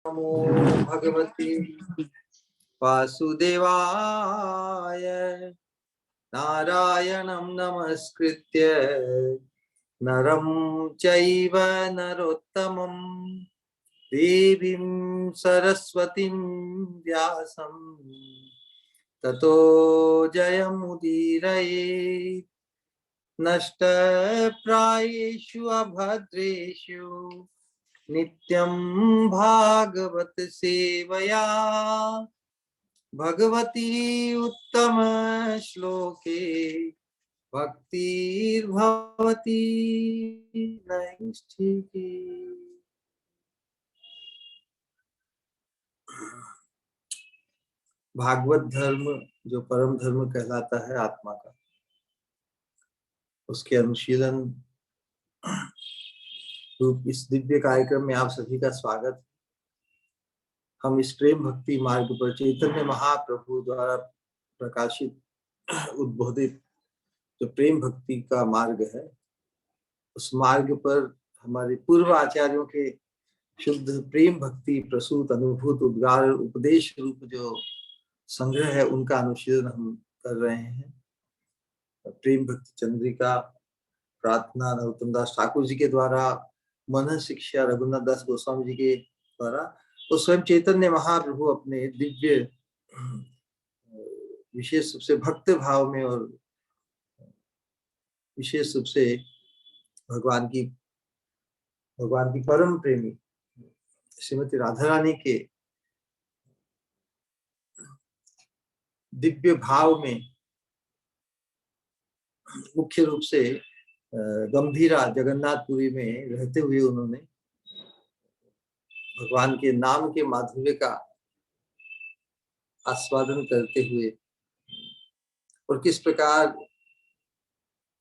नमो भगवते वासुदेवाय। नारायणं नमस्कृत्य नरं चैव नरोत्तमं देवीं सरस्वतीं व्यासं ततो जयमुदीरयेत्। नष्टप्रायेषु अभद्रेषु नित्यं भागवत सेवया भगवती उत्तम श्लोके भक्तिर्भवती नैष्ठिकी। भागवत धर्म जो परम धर्म कहलाता है आत्मा का, उसके अनुशीलन रूप इस दिव्य कार्यक्रम में आप सभी का स्वागत। हम इस प्रेम भक्ति मार्ग पर चैतन्य महाप्रभु द्वारा प्रकाशित उद्बोधित जो प्रेम भक्ति का मार्ग है, उस मार्ग पर हमारे पूर्व आचार्यों के शुद्ध प्रेम भक्ति प्रसूत अनुभूत उद्गार उपदेश रूप जो संग्रह है, उनका अनुशीलन हम कर रहे हैं। प्रेम भक्ति चंद्रिका प्रार्थना नरोत्तम दास ठाकुर जी के द्वारा, मन शिक्षा रघुनाथ दास गोस्वामी जी के द्वारा, तो स्वयं चैतन्य महाप्रभु अपने दिव्य विशेष रूप से भक्त भाव में और विशेष रूप से भगवान की परम प्रेमी श्रीमती राधा रानी के दिव्य भाव में मुख्य रूप से गंभीरा जगन्नाथपुरी में रहते हुए उन्होंने भगवान के नाम के माधुर्य का आस्वादन करते हुए और किस प्रकार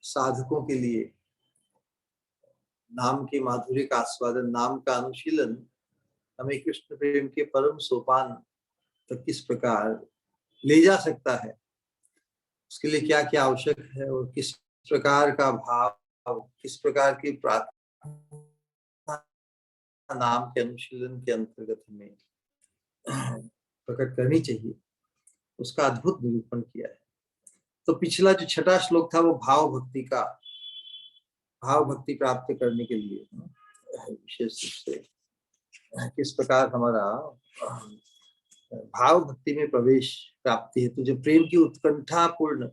साधकों के लिए नाम के माधुर्य का आस्वादन, नाम का अनुशीलन हमें कृष्ण प्रेम के परम सोपान तक किस प्रकार ले जा सकता है, उसके लिए क्या क्या आवश्यक है और किस प्रकार का भाव, किस प्रकार की प्रार्थना नाम के अनुशीलन के अंतर्गत हमें प्रकट करनी चाहिए, उसका अद्भुत निरूपण किया है। तो पिछला जो छठा श्लोक था वो भाव भक्ति प्राप्त करने के लिए विशेष रूप से किस प्रकार हमारा भाव भक्ति में प्रवेश प्राप्ति है। तो जो प्रेम की उत्कंठा पूर्ण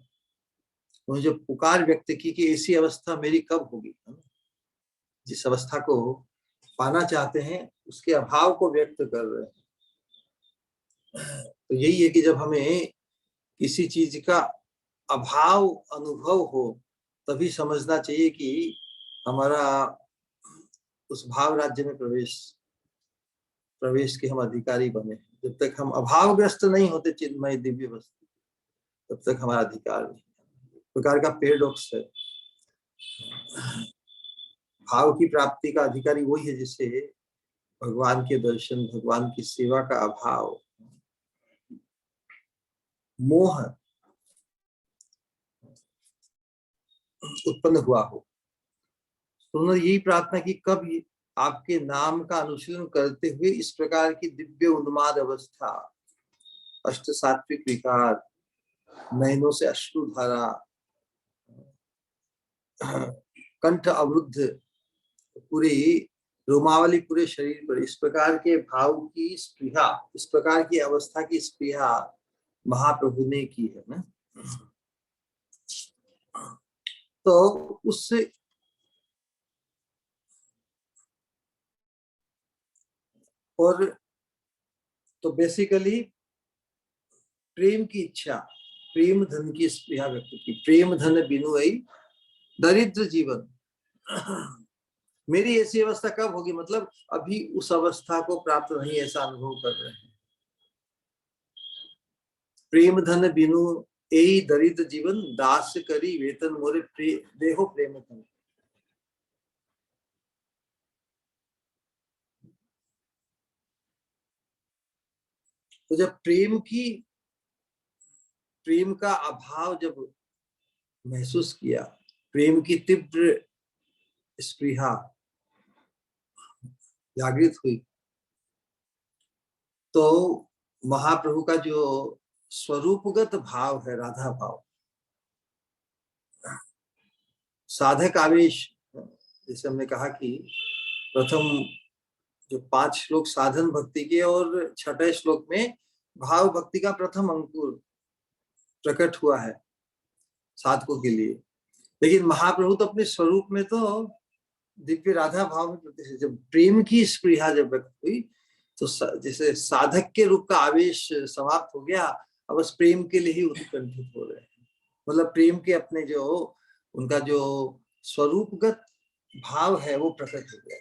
जो पुकार व्यक्त की कि ऐसी अवस्था मेरी कब होगी, जिस अवस्था को पाना चाहते हैं उसके अभाव को व्यक्त कर रहे हैं। तो यही है कि जब हमें किसी चीज का अभाव अनुभव हो तभी समझना चाहिए कि हमारा उस भाव राज्य में प्रवेश के हम अधिकारी बने। जब तक हम अभावग्रस्त नहीं होते चिन्मय दिव्य वस्तु, तब तक हमारा अधिकार नहीं। प्रकार का पैराडॉक्स है। भाव की प्राप्ति का अधिकारी वही है जिससे भगवान के दर्शन, भगवान की सेवा का अभाव, मोह उत्पन्न हुआ हो। तो उन्होंने यही प्रार्थना की, कब आपके नाम का अनुशीलन करते हुए इस प्रकार की दिव्य उन्माद अवस्था, अष्ट सात्विक विकार, नयनों से अश्रुधारा, कंठ अवरुद्ध, पूरी रोमावली पूरे शरीर पर, इस प्रकार के भाव की स्पृहा, इस प्रकार की अवस्था की स्पृहा महाप्रभु ने की है ना। तो उससे और तो बेसिकली प्रेम की इच्छा, प्रेम धन की स्पृहा व्यक्त की। प्रेम धन बिनु आई दरिद्र जीवन। मेरी ऐसी अवस्था कब होगी, मतलब अभी उस अवस्था को प्राप्त नहीं, ऐसा अनुभव कर रहे हैं। प्रेम धन बिनु एई दरिद्र जीवन, दास करी वेतन मोरे देहो प्रेम धन। तो जब प्रेम का अभाव जब महसूस किया, प्रेम की तीव्र स्पृहा जागृत हुई, तो महाप्रभु का जो स्वरूपगत भाव है, राधा भाव, साधक आवेश, जैसे हमने कहा कि प्रथम जो 5 श्लोक साधन भक्ति के और 6ठे श्लोक में भाव भक्ति का प्रथम अंकुर प्रकट हुआ है साधकों के लिए। लेकिन महाप्रभु तो अपने स्वरूप में तो दिव्य राधा भाव में प्रतिष्ठित। जब प्रेम की स्पृहा जब व्यक्त हुई तो जैसे साधक के रूप का आवेश समाप्त हो गया, अब बस प्रेम के लिए ही उत्कंठित हो रहे हैं। मतलब प्रेम के अपने जो उनका जो स्वरूपगत भाव है वो प्रकट हो गया।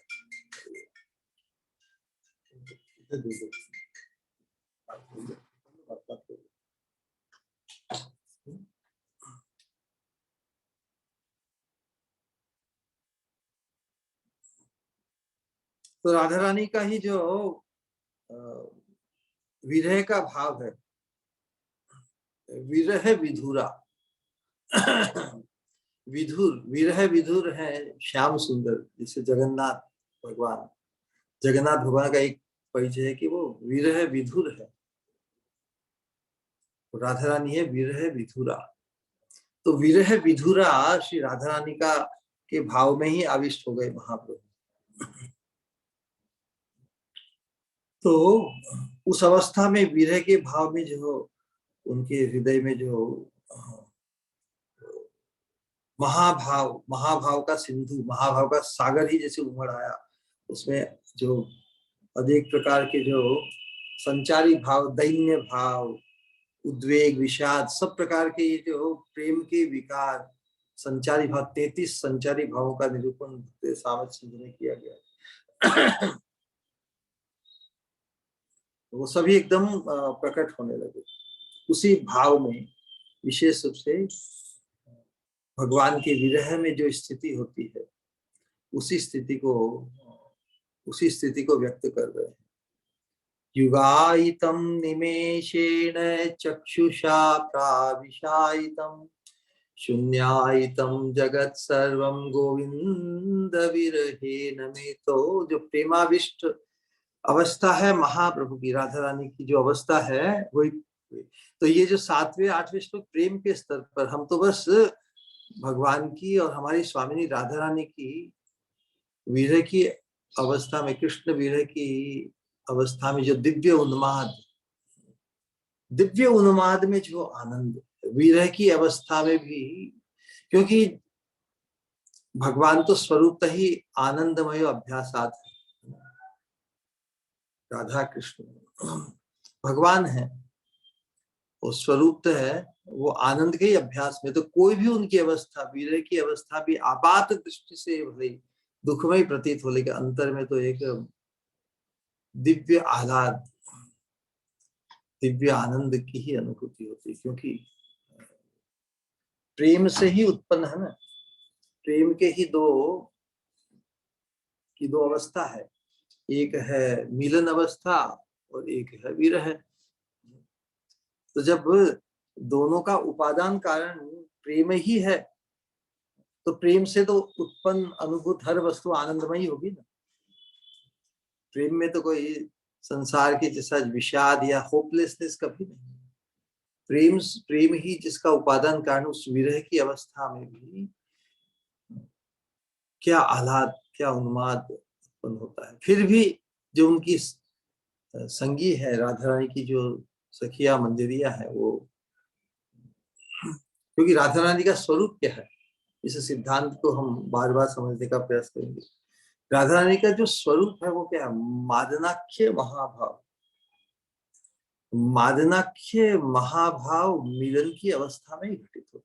तो राधा रानी का ही जो विरह का भाव है, विरह विधुरा विधुर, विरह विधुर है श्याम सुंदर। जिसे जगन्नाथ भगवान का एक परिचय है कि वो विरह विधुर है। राधा रानी है विरह विधुरा। तो विरह विधुरा श्री राधा रानी का के भाव में ही आविष्ट हो गए महाप्रभु। तो उस अवस्था में विरह के भाव में जो उनके हृदय में जो महाभाव का सिंधु, महाभाव का सागर ही जैसे उमड़ आया, उसमें जो अनेक प्रकार के जो संचारी भाव, दैन्य भाव, उद्वेग, विषाद, सब प्रकार के ये जो प्रेम के विकार, संचारी भाव, 33 संचारी भावों का निरूपण सामत सिंधु में किया गया। वो सभी एकदम प्रकट होने लगे उसी भाव में। विशेष रूप से भगवान के विरह में जो स्थिति होती है, उसी स्थिति को व्यक्त कर रहे हैं। युगायितं निमेषेण चक्षुषा प्राविशायितं शून्यायितं जगत् सर्वं गोविंद विरहेण में। तो जो प्रेमाविष्ट अवस्था है महाप्रभु की, राधा रानी की जो अवस्था है वही। तो ये जो 7वें 8वें श्लोक प्रेम के स्तर पर, हम तो बस भगवान की और हमारी स्वामिनी राधा रानी की विरह की अवस्था में, कृष्ण विरह की अवस्था में जो दिव्य उन्माद में जो आनंद, विरह की अवस्था में भी, क्योंकि भगवान तो स्वरूप ही आनंदमय अभ्यासात है। राधा कृष्ण भगवान है, वो स्वरूप है, वो आनंद के ही अभ्यास में। तो कोई भी उनकी अवस्था, विरह की अवस्था भी आपात दृष्टि से भले दुखमय प्रतीत हो, लेकिन अंतर में तो एक दिव्य आह्लाद, दिव्य आनंद की ही अनुभूति होती है। क्योंकि प्रेम से ही उत्पन्न है ना, प्रेम के ही दो अवस्था है, एक है मिलन अवस्था और एक है विरह। तो जब दोनों का उपादान कारण प्रेम ही है, तो प्रेम से तो उत्पन्न अनुभूत हर वस्तु आनंदमयी होगी ना। प्रेम में तो कोई संसार के जैसा विषाद या होपलेसनेस कभी नहीं। प्रेम ही जिसका उपादान कारण, उस विरह की अवस्था में भी क्या आह्लाद, क्या उन्माद उत्पन्न होता है। फिर भी जो उनकी संगी है, राधा रानी की जो सखिया मंजरिया है, वो, क्योंकि राधा रानी का स्वरूप क्या है, इस सिद्धांत को हम बार बार समझने का प्रयास करेंगे। राधा रानी का जो स्वरूप है वो क्या है? मादनाख्य महाभाव। मादनाख्य महाभाव मिलन की अवस्था में ही घटित होता है।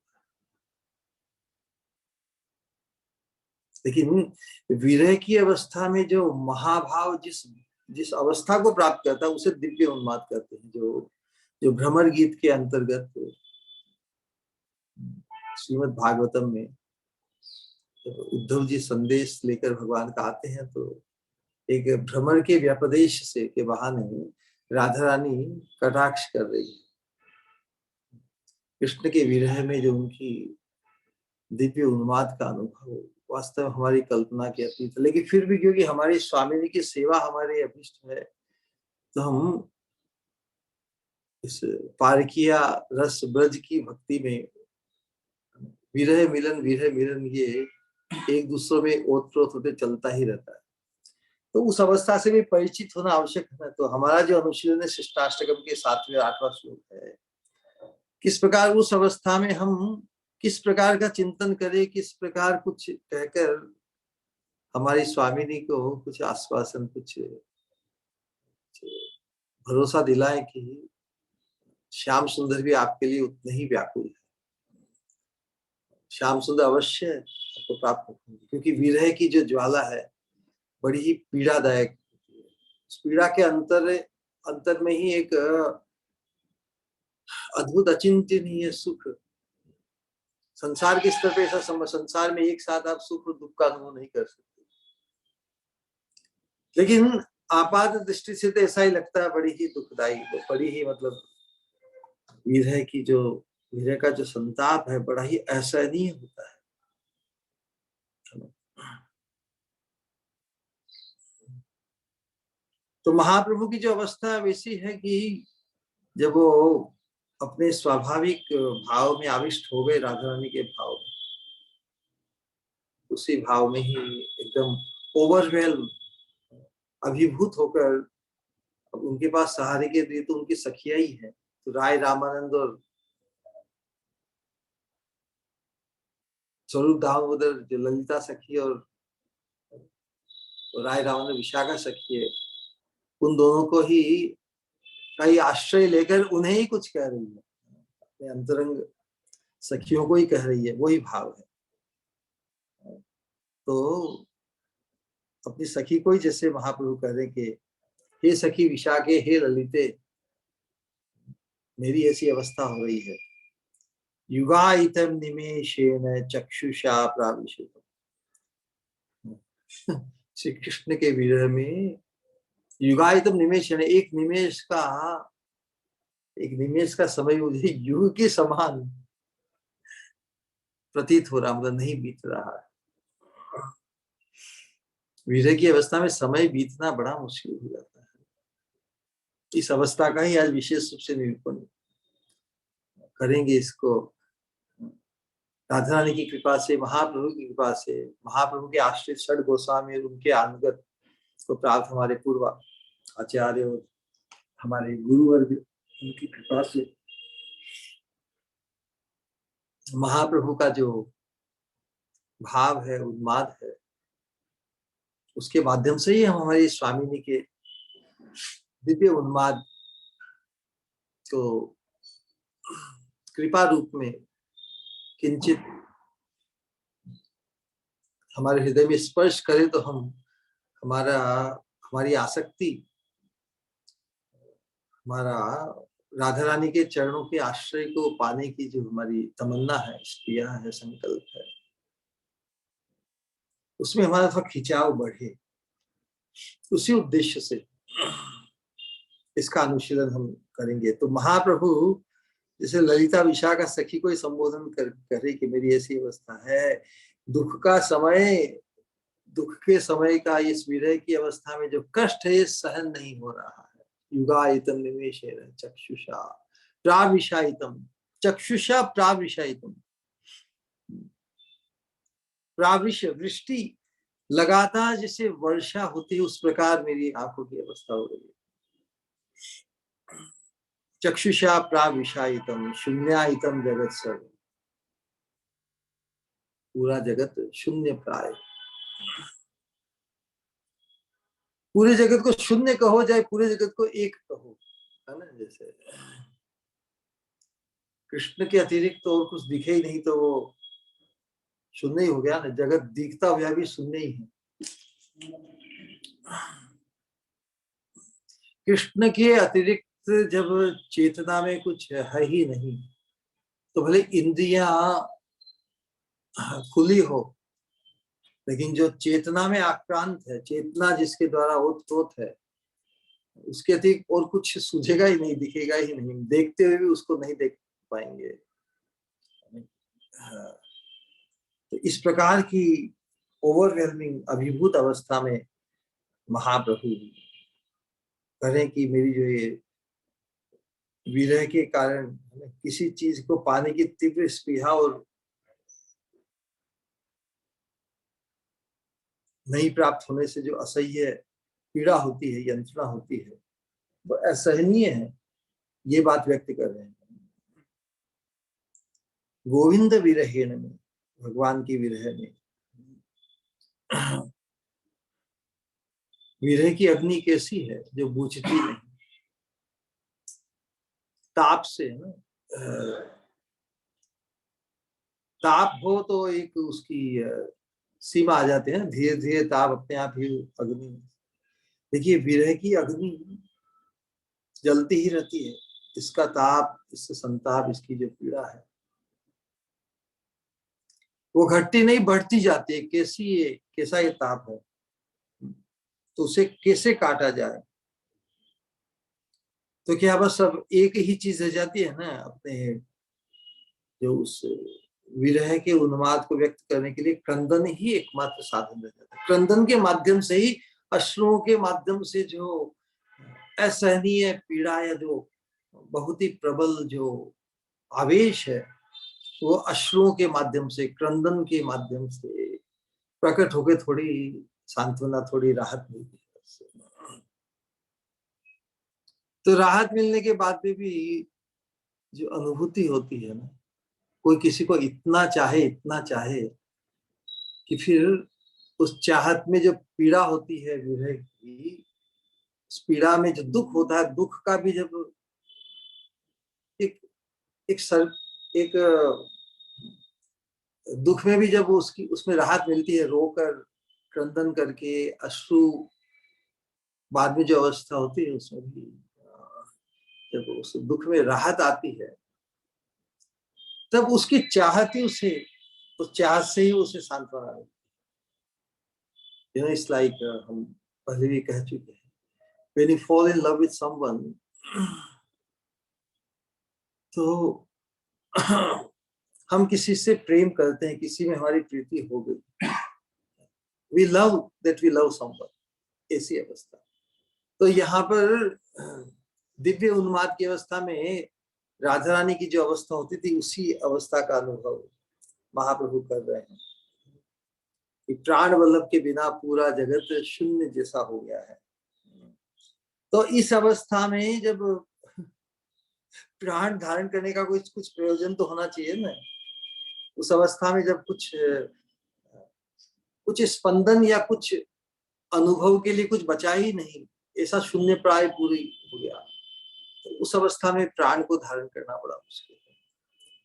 लेकिन विरह की अवस्था में जो महाभाव जिस अवस्था को प्राप्त करता है, उसे दिव्य उन्माद कहते हैं। जो भ्रमर गीत के अंतर्गत श्रीमद् भागवतम में उद्धव जी संदेश लेकर भगवान का आते हैं, तो एक भ्रमर के व्यपदेश से के बहाने राधा रानी कटाक्ष कर रही है। कृष्ण के विरह में जो उनकी दिव्य उन्माद का अनुभव वास्तव हमारी कल्पना के अतीत है। लेकिन फिर भी क्योंकि हमारी स्वामिनी की सेवा हमारे अभिष्ट है, तो हम इस पारकिया रस ब्रज की भक्ति में विरह मिलन ये एक दूसरे में ओतप्रोत होते चलता ही रहता है। तो उस अवस्था से भी परिचित होना आवश्यक है ना। तो हमारा जो अनुशीलन है शिष्टाष्टकम के 7वें 8वां श्लोक है, किस प्रकार उस अवस्था में हम किस प्रकार का चिंतन करें, किस प्रकार कुछ कहकर हमारी स्वामिनी को कुछ आश्वासन, कुछ भरोसा दिलाएं कि श्याम सुंदर भी आपके लिए उतने ही व्याकुल है, श्याम सुंदर अवश्य आपको प्राप्त होंगे। क्योंकि विरह की जो ज्वाला है बड़ी ही पीड़ादायक, उस पीड़ा के अंतर में ही एक अद्भुत अचिंतनीय सुख। संसार के स्तर पे ऐसा संसार में एक साथ आप सुख और दुख का अनुभव नहीं कर सकते, लेकिन आपात दृष्टि से तो ऐसा ही लगता है बड़ी ही दुखदाई, बड़ी ही मतलब विरह का जो संताप है बड़ा ही असहनीय होता है। तो महाप्रभु की जो अवस्था वैसी है कि जब वो अपने स्वाभाविक भाव में आविष्ट हो गए, राधा रानी के भाव में, उसी भाव में ही एकदम ओवरवेल्म, अभिभूत होकर, अब उनके पास सहारे के लिए तो उनकी सखिया ही है। तो राय रामानंद और स्वरूप दामोदर जो ललिता सखी और राय रामानंद विशाखा सखी है, उन दोनों को ही कई आश्रय लेकर उन्हें ही कुछ कह रही है, अपने अंतरंग सखियों को ही कह रही है, वही भाव है। तो अपनी सखी को ही जैसे महाप्रभु कह रहे कि हे सखी विशाखे, हे ललिते, मेरी ऐसी अवस्था हो रही है। युगायितम निमेषेन चक्षुषा प्राविशतम। श्री कृष्ण के विरह में युगायितम निमेषेन, एक निमेष का समय मुझे युग के समान प्रतीत हो रहा, मतलब नहीं बीत रहा है। विरह की अवस्था में समय बीतना बड़ा मुश्किल हो जाता है। इस अवस्था का ही आज विशेष रूप से निरूपण करेंगे। इसको राधा रानी की कृपा से, महाप्रभु की कृपा से, महाप्रभु के आश्रित षड गोस्वामी और उनके अनुगत को प्राप्त हमारे पूर्व आचार्य और हमारे गुरुवर्ग, उनकी कृपा से महाप्रभु का जो भाव है, उन्माद है, उसके माध्यम से ही हम हमारी स्वामिनी के दिव्य उन्माद को कृपा रूप में किंचित हमारे हृदय में स्पर्श करे तो हम हमारी आसक्ति, हमारा राधा रानी के चरणों के आश्रय को पाने की जो हमारी तमन्ना है, इष्टिया है, संकल्प है, उसमें हमारा थोड़ा खिंचाव बढ़े। उसी उद्देश्य से इसका अनुशीलन हम करेंगे। तो महाप्रभु जैसे ललिता विशाखा सखी को ही संबोधन करे कि मेरी ऐसी अवस्था है, दुख के समय का इस विरह की अवस्था में जो कष्ट है ये सहन नहीं हो रहा है। युगायितम निमेषेन चक्षुषा प्राविशायितम, चक्षुषा प्राविशायितम, प्राविश वृष्टि लगातार जैसे वर्षा होती है उस प्रकार मेरी आंखों की अवस्था हो रही है। चक्षुषा प्राविशायितम शून्यायितम जगत सर्व, पूरा जगत शून्य प्राय, पूरे जगत को शून्य कहो चाहे पूरे जगत को एक कहो, है ना। जैसे कृष्ण के अतिरिक्त तो और कुछ दिखे ही नहीं तो वो शून्य ही हो गया ना, जगत दिखता हुआ भी शून्य ही है। कृष्ण के अतिरिक्त जब चेतना में कुछ है ही नहीं तो भले इंद्रियां खुली हो, लेकिन जो चेतना में आक्रांत है, चेतना जिसके द्वारा ओतप्रोत है, उसके अतिरिक्त और कुछ सूझेगा ही नहीं, दिखेगा ही नहीं, देखते हुए भी उसको नहीं देख पाएंगे। तो इस प्रकार की ओवरवेलमिंग अभिभूत अवस्था में महाप्रभु करें कि मेरी जो ये विरह के कारण किसी चीज को पाने की तीव्र स्पृहा और नहीं प्राप्त होने से जो असह्य पीड़ा होती है, यंत्रणा होती है, वो असहनीय है, ये बात व्यक्त कर रहे हैं। गोविंद विरहेण में, भगवान की विरह में, विरह की अग्नि कैसी है जो बुझती नहीं, ताप से है ना। ताप हो तो एक उसकी सीमा आ जाती है, धीरे धीरे ताप अपने आप ही अग्नि। देखिए विरह की अग्नि जलती ही रहती है, इसका ताप, इससे संताप, इसकी जो पीड़ा है वो घटती नहीं, बढ़ती जाती है। कैसा ये ताप है, तो उसे कैसे काटा जाए। तो क्या बस सब एक ही चीज रह जाती है ना, अपने जो उस विरह के उन्माद को व्यक्त करने के लिए क्रंदन ही एकमात्र साधन रह जाता है। क्रंदन के माध्यम से ही, अश्रुओं के माध्यम से जो असहनीय पीड़ा या जो बहुत ही प्रबल जो आवेश है, वो अश्रुओं के माध्यम से, क्रंदन के माध्यम से प्रकट होकर थोड़ी सांत्वना, थोड़ी राहत मिलती है। तो राहत मिलने के बाद भी जो अनुभूति होती है ना, कोई किसी को इतना चाहे कि फिर उस चाहत में जो पीड़ा होती है विरह की, उस पीड़ा में जो दुख होता है, दुख का भी जब एक एक सर एक दुख में भी जब उसकी उसमें राहत मिलती है, रोकर क्रंदन करके अश्रु बाद में जो अवस्था होती है, उसमें भी जब उस दुख में राहत आती है, तब उसकी चाहत ही उसे, उस चाहत से ही उसे सांत्वना मिलती है। इट्स लाइक हम पहले भी कह चुके हैं, when you fall in love with someone, तो हम किसी से प्रेम करते हैं, किसी में हमारी प्रीति हो गई, we love that we love someone, ऐसी अवस्था। तो यहाँ पर दिव्य उन्माद की अवस्था में राधा रानी की जो अवस्था होती थी, उसी अवस्था का अनुभव महाप्रभु कर रहे हैं कि प्राण वल्लभ के बिना पूरा जगत शून्य जैसा हो गया है। तो इस अवस्था में जब प्राण धारण करने का कुछ कुछ प्रयोजन तो होना चाहिए ना, उस अवस्था में जब कुछ कुछ स्पंदन या कुछ अनुभव के लिए कुछ बचा ही नहीं, ऐसा शून्य प्राय पूरी हो गया, तो उस अवस्था में प्राण को धारण करना बड़ा मुश्किल है।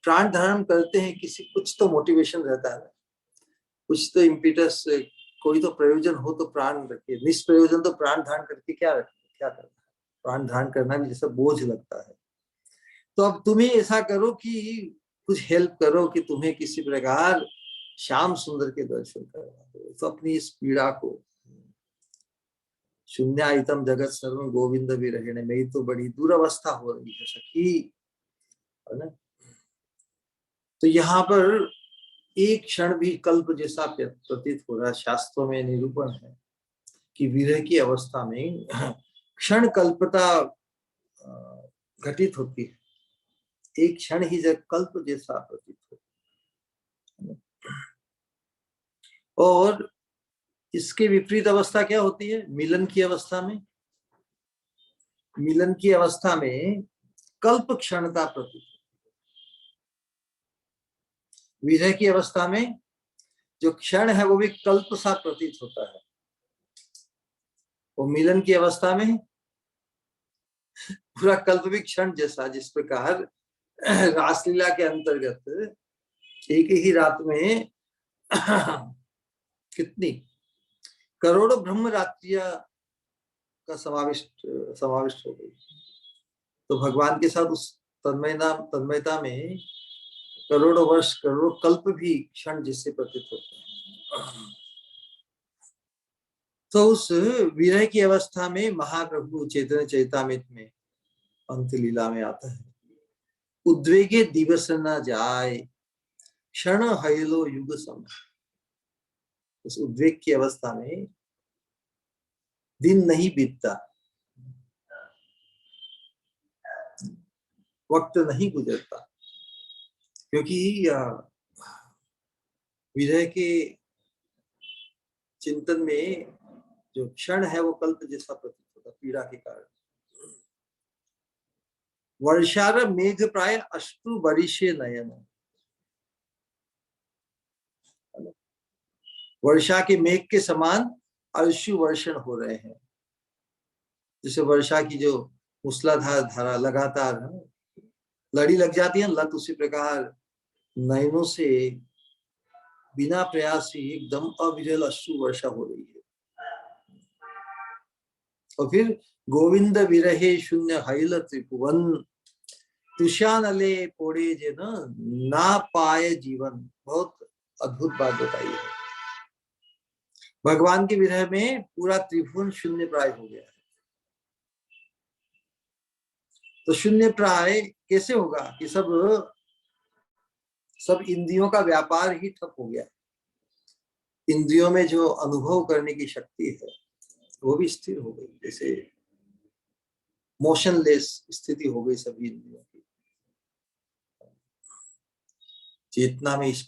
प्राण धारण करते हैं किसी, कुछ तो मोटिवेशन रहता है ना, कुछ तो इम्पिटस, कोई तो प्रयोजन हो तो प्राण रखिए, निष्प्रयोजन तो प्राण धारण करके क्या करना है। प्राण धारण करना भी जैसा बोझ लगता है। तो अब तुम्हें ऐसा करो कि कुछ हेल्प करो कि तुम्हें किसी प्रकार श्याम सुंदर के दर्शन करवा दो, तो अपनी इस पीड़ा को, शून्यायतम जगत सर्व गोविंद विरहिणे, मेरी तो बड़ी दुर्वस्था हो रही है सखी, है ना। तो यहाँ पर एक क्षण भी कल्प जैसा प्रतीत हो रहा है। शास्त्रों में निरूपण है कि विरह की अवस्था में क्षण कल्पता घटित होती है, एक क्षण ही जब कल्प जैसा प्रतीत हो। और इसके विपरीत अवस्था क्या होती है, मिलन की अवस्था में। मिलन की अवस्था में कल्प क्षणता प्रतीत, विरह की अवस्था में जो क्षण है वो भी कल्प सा प्रतीत होता है। वो मिलन की अवस्था में पूरा कल्प भी क्षण जैसा, जिस प्रकार रासलीला के अंतर्गत एक ही रात में कितनी करोड़ों ब्रह्म रात्रियां का समाविष्ट हो गई। तो भगवान के साथ उस तन्मयता में करोड़ों वर्ष, करोड़ों कल्प भी क्षण जिससे प्रतीत होते हैं। तो उस विरह की अवस्था में महाप्रभु चैतन्य चैतामृत में अंत लीला में आता है, उद्वेगे दिवस न जाए क्षण हयलो युग सम। उस उद्वेग की अवस्था में दिन नहीं बीतता, वक्त नहीं गुजरता, क्योंकि विरह के चिंतन में जो क्षण है वो कल्प जैसा प्रतीत होता पीड़ा के कारण। वर्षार मेघ प्राय अश्रु बरिशे नयन, वर्षा के मेघ के समान अश्रु वर्षण हो रहे हैं। जैसे वर्षा की जो मूसलाधार धारा लगातार लड़ी लग जाती है लत, उसी प्रकार नयनों से बिना प्रयास से एकदम अविरल अश्रु वर्षा हो रही है। और फिर गोविंद विरहे शून्य हैल त्रिभुवन, तुषानले पोड़े जे ना पाए जीवन। बहुत अद्भुत बात बताई है। भगवान के विरह में पूरा त्रिभुवन शून्य प्राय हो गया है। तो शून्य प्राय कैसे होगा कि सब इंद्रियों का व्यापार ही ठप हो गया। इंद्रियों में जो अनुभव करने की शक्ति है वो भी स्थिर हो गई, जैसे मोशनलेस स्थिति हो गई सभी इंद्रियों की। चेतना में इस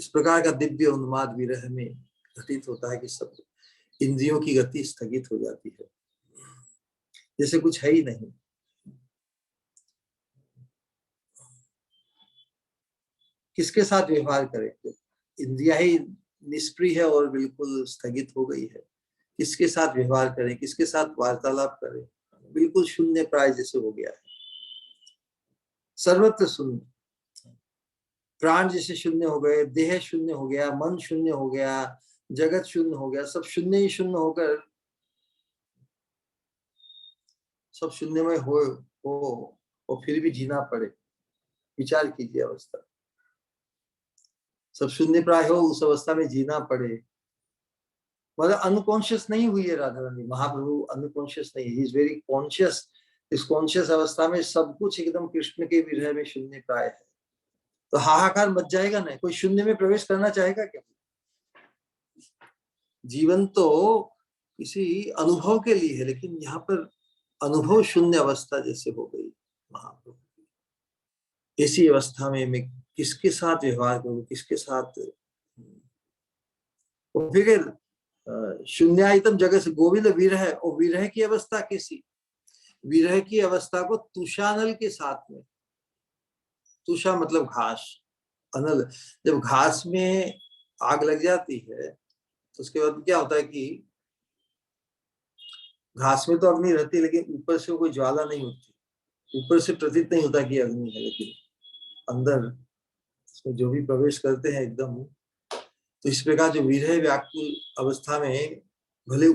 प्रकार का दिव्य उन्माद विरह में घटित होता है कि सब इंद्रियों की गति स्थगित हो जाती है, जैसे कुछ है ही नहीं। किसके साथ व्यवहार करें? इंद्रियां ही निष्क्रिय है और बिल्कुल स्थगित हो गई है। किसके साथ व्यवहार करें, किसके साथ वार्तालाप करें? बिल्कुल शून्य प्राय जैसे हो गया है। सर्वत्र शून्य, प्राण जैसे शून्य हो गए, देह शून्य हो गया, मन शून्य हो गया, जगत शून्य हो गया, सब शून्य ही शून्य होकर सब शून्यमय हो और फिर भी जीना पड़े। विचार कीजिए अवस्था, सब शून्य प्राय हो, उस अवस्था में जीना पड़े। मतलब अनकॉन्शियस नहीं हुई है राधा रानी। महाप्रभु अनकॉन्शियस नहीं, ही इज वेरी कॉन्शियस। इस कॉन्शियस अवस्था में सब कुछ एकदम कृष्ण के विरह में शून्य प्राय है। तो हाहाकार मच जाएगा ना। कोई शून्य में प्रवेश करना चाहेगा क्या? जीवन तो किसी अनुभव के लिए है, लेकिन यहाँ पर अनुभव शून्य अवस्था जैसे हो गई महाप्रभु। ऐसी अवस्था में मैं किसके साथ व्यवहार करूं, किसके साथ? फिर शून्यायतम जगत से गोविंद विरह, और विरह की अवस्था कैसी? विरह की अवस्था को तुषानल के साथ में, तुषा मतलब घास, अनल, जब घास में आग लग जाती है तो उसके बाद क्या होता है कि घास में तो अग्नि रहती है, लेकिन ऊपर से कोई ज्वाला नहीं होती। ऊपर से प्रतीत नहीं होता कि अग्नि है, लेकिन अंदर उसमें जो भी प्रवेश करते हैं एकदम। तो इस प्रकार जो विरह व्याकुल अवस्था में भले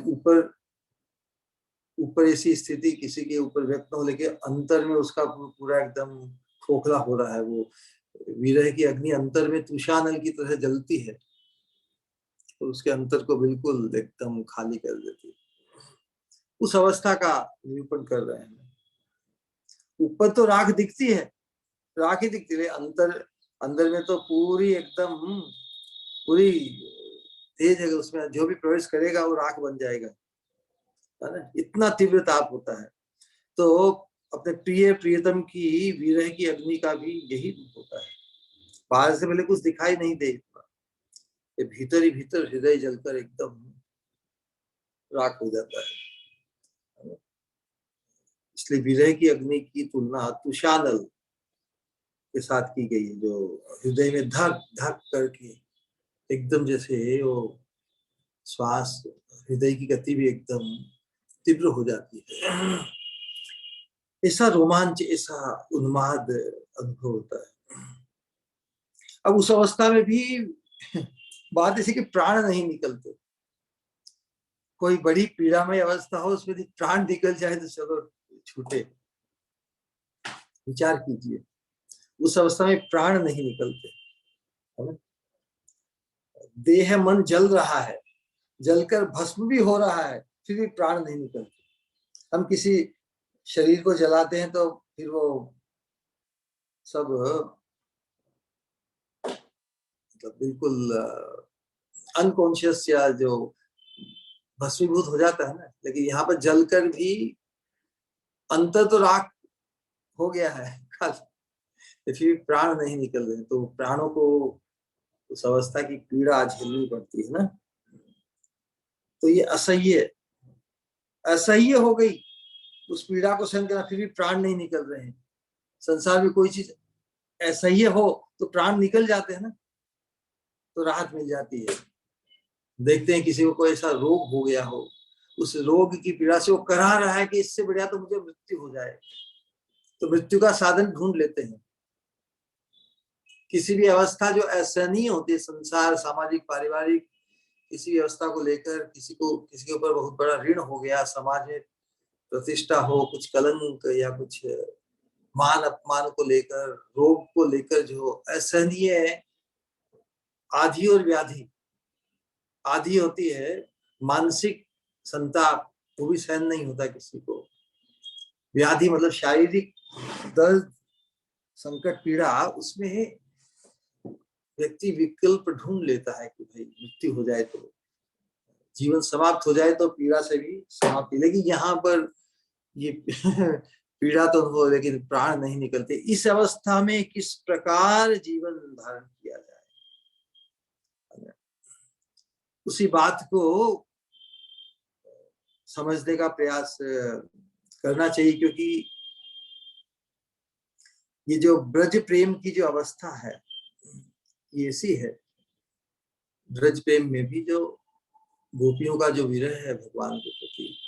ऊपर ऐसी स्थिति किसी के ऊपर व्यक्त हो, लेकिन अंतर में उसका पूरा एकदम खोखला हो रहा है। वो विरह की अग्नि अंतर में तुषानल की तरह जलती है और उसके अंतर को बिल्कुल एकदम खाली कर देती है। उस अवस्था का निरूपण कर रहे हैं। ऊपर तो राख दिखती है, राख ही दिखती है, अंदर में तो पूरी तेज है। उसमें जो भी प्रवेश करेगा वो राख बन जाएगा, है ना? इतना तीव्र ताप होता है। तो अपने प्रियतम की विरह की अग्नि का भी यही रूप होता है। बाहर से पहले कुछ दिखाई नहीं देता, ये भीतर ही भीतर हृदय जलकर एकदम राख हो जाता है। इसलिए विरह की अग्नि की तुलना तुषानल के साथ की गई है, जो हृदय में धक धक करके एकदम जैसे वो श्वास, हृदय की गति भी एकदम तीव्र हो जाती है। ऐसा रोमांच, ऐसा उन्माद अनुभव होता है। अब उस अवस्था में भी बात ऐसी कि प्राण नहीं निकलते। कोई बड़ी पीड़ामय अवस्था हो, उसमें प्राण निकल जाए तो चलो छूटे। विचार कीजिए, उस अवस्था में प्राण नहीं निकलते, है ना? देह मन जल रहा है, जलकर भस्म भी हो रहा है, फिर भी प्राण नहीं निकलते। हम किसी शरीर को जलाते हैं तो फिर वो सब मतलब बिल्कुल अनकॉन्शियस या जो भस्मीभूत हो जाता है ना। लेकिन यहाँ पर जलकर भी अंतर तो राख हो गया है कल, तो फिर प्राण नहीं निकल रहे, तो प्राणों को उस अवस्था की पीड़ा झेलनी पड़ती है ना। तो ये असह्य असह्य हो गई, उस पीड़ा को सहन करना, फिर भी प्राण नहीं निकल रहे हैं। संसार में कोई चीज असह्य हो तो प्राण निकल जाते हैं ना, तो राहत मिल जाती है। देखते हैं किसी को कोई ऐसा रोग हो गया हो, उस रोग की पीड़ा से वो करा रहा है कि इससे बढ़िया तो मुझे मृत्यु हो जाए, तो मृत्यु का साधन ढूंढ लेते हैं। किसी भी अवस्था जो असहनीय होती है, संसार, सामाजिक, पारिवारिक, किसी व्यवस्था को लेकर किसी के ऊपर बहुत बड़ा ऋण हो गया, समाज में प्रतिष्ठा हो, कुछ कलंक या कुछ मान अपमान को लेकर, रोग को लेकर जो असहनीय आधी और व्याधि, आधी होती है मानसिक संताप, वो भी सहन नहीं होता किसी को। व्याधि मतलब शारीरिक दर्द, संकट, पीड़ा, उसमें व्यक्ति विकल्प ढूंढ लेता है कि भाई मृत्यु हो जाए तो, जीवन समाप्त हो जाए तो पीड़ा से भी समाप्ति। लेकिन यहाँ पर ये पीड़ा तो हो, लेकिन प्राण नहीं निकलते। इस अवस्था में किस प्रकार जीवन धारण किया जाए, उसी बात को समझने का प्रयास करना चाहिए। क्योंकि ये जो ब्रज प्रेम की जो अवस्था है, ये ऐसी है, ब्रज प्रेम में भी जो गोपियों का जो विरह है भगवान के प्रति,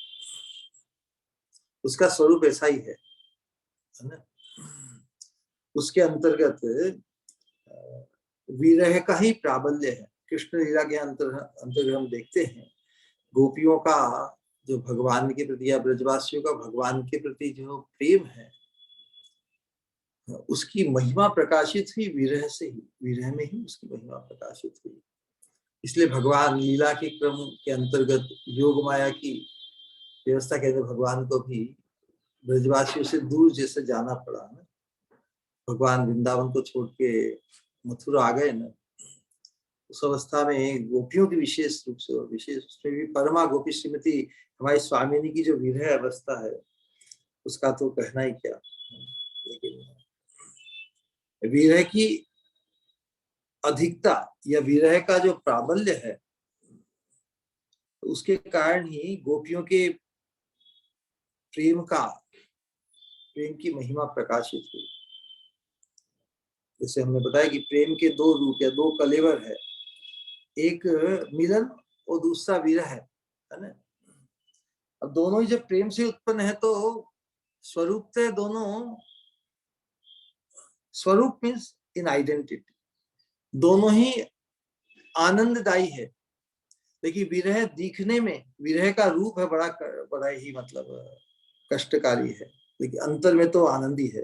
उसका स्वरूप ऐसा ही है ना। उसके अंतर्गत विरह का ही प्राबल्य है। कृष्ण लीला के अंतर्गत हम देखते हैं गोपियों का जो भगवान के प्रति या ब्रजवासियों का भगवान के प्रति जो प्रेम है, उसकी महिमा प्रकाशित हुई विरह से ही, विरह में ही उसकी महिमा प्रकाशित हुई। इसलिए भगवान लीला के क्रम के अंतर्गत योग माया की व्यवस्था के अंदर भगवान को भी ब्रजवासियों से दूर जैसे जाना पड़ा ना। भगवान वृंदावन को छोड़ के मथुरा आ गए ना, उस अवस्था में गोपियों की विशेष रूप से, विशेष उसमें भी परमा गोपी श्रीमती हमारी स्वामिनी की जो विरह अवस्था है, उसका तो कहना ही क्या। लेकिन विरह की अधिकता या विरह का जो प्राबल्य है, उसके कारण ही गोपियों के प्रेम की महिमा प्रकाशित हुई। जैसे हमने बताया कि प्रेम के दो रूप या दो कलेवर है, एक मिलन और दूसरा विरह है ना। अब दोनों ही जब प्रेम से उत्पन्न है तो स्वरूपतः दोनों, स्वरूप मीन्स इन आइडेंटिटी, दोनों ही आनंददायी है। लेकिन विरह दिखने में, विरह का रूप है बड़ा ही मतलब कष्टकारी है, लेकिन अंतर में तो आनंद ही है।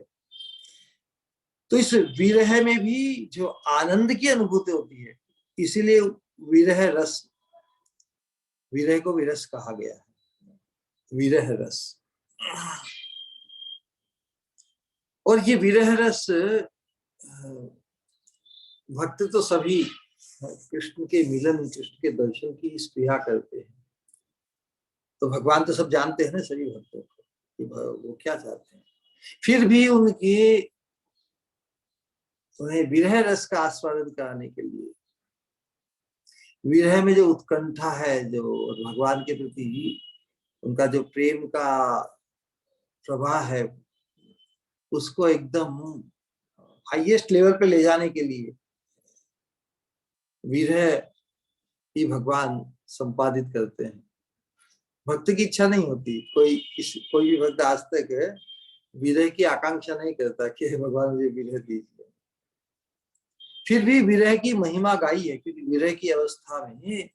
तो इस विरह में भी जो आनंद की अनुभूति होती है, इसीलिए विरह रस, विरह को विरस कहा गया है, विरह रस। और ये विरह रस भक्त तो सभी कृष्ण के मिलन, कृष्ण के दर्शन की स्पृहा करते हैं। तो भगवान तो सब जानते हैं ना सभी भक्तों को कि वो क्या चाहते हैं। फिर भी उन्हें विरह रस का आस्वादन कराने के लिए, विरह में जो उत्कंठा है, जो भगवान के प्रति उनका जो प्रेम का प्रवाह है, उसको एकदम हाईएस्ट लेवल पे ले जाने के लिए विरह ही भगवान संपादित करते हैं। भक्त की इच्छा नहीं होती, कोई भी भक्त आज तक विरह की आकांक्षा नहीं करता कि भगवान मुझे विरह दीजिए। फिर भी विरह की महिमा गाई है, क्योंकि विरह की अवस्था में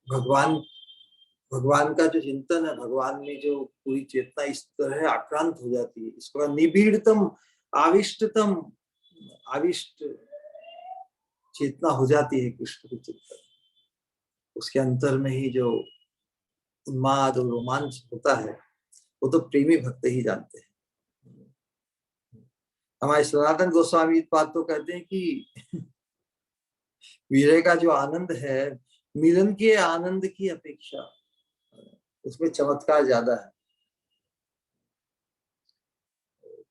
भगवान का जो चिंतन है, भगवान में जो पूरी चेतना इस तरह आक्रांत हो जाती है, इसको निबिड़तम आविष्टतम आविष्ट चेतना हो जाती है कृष्ण की चिंतन। उसके अंतर में ही जो उन्माद और रोमांच होता है, वो तो प्रेमी भक्त ही जानते हैं। हमारे सनातन गोस्वामी बात तो कहते हैं कि विरह का जो आनंद है, मिलन के आनंद की अपेक्षा उसमें चमत्कार ज्यादा है।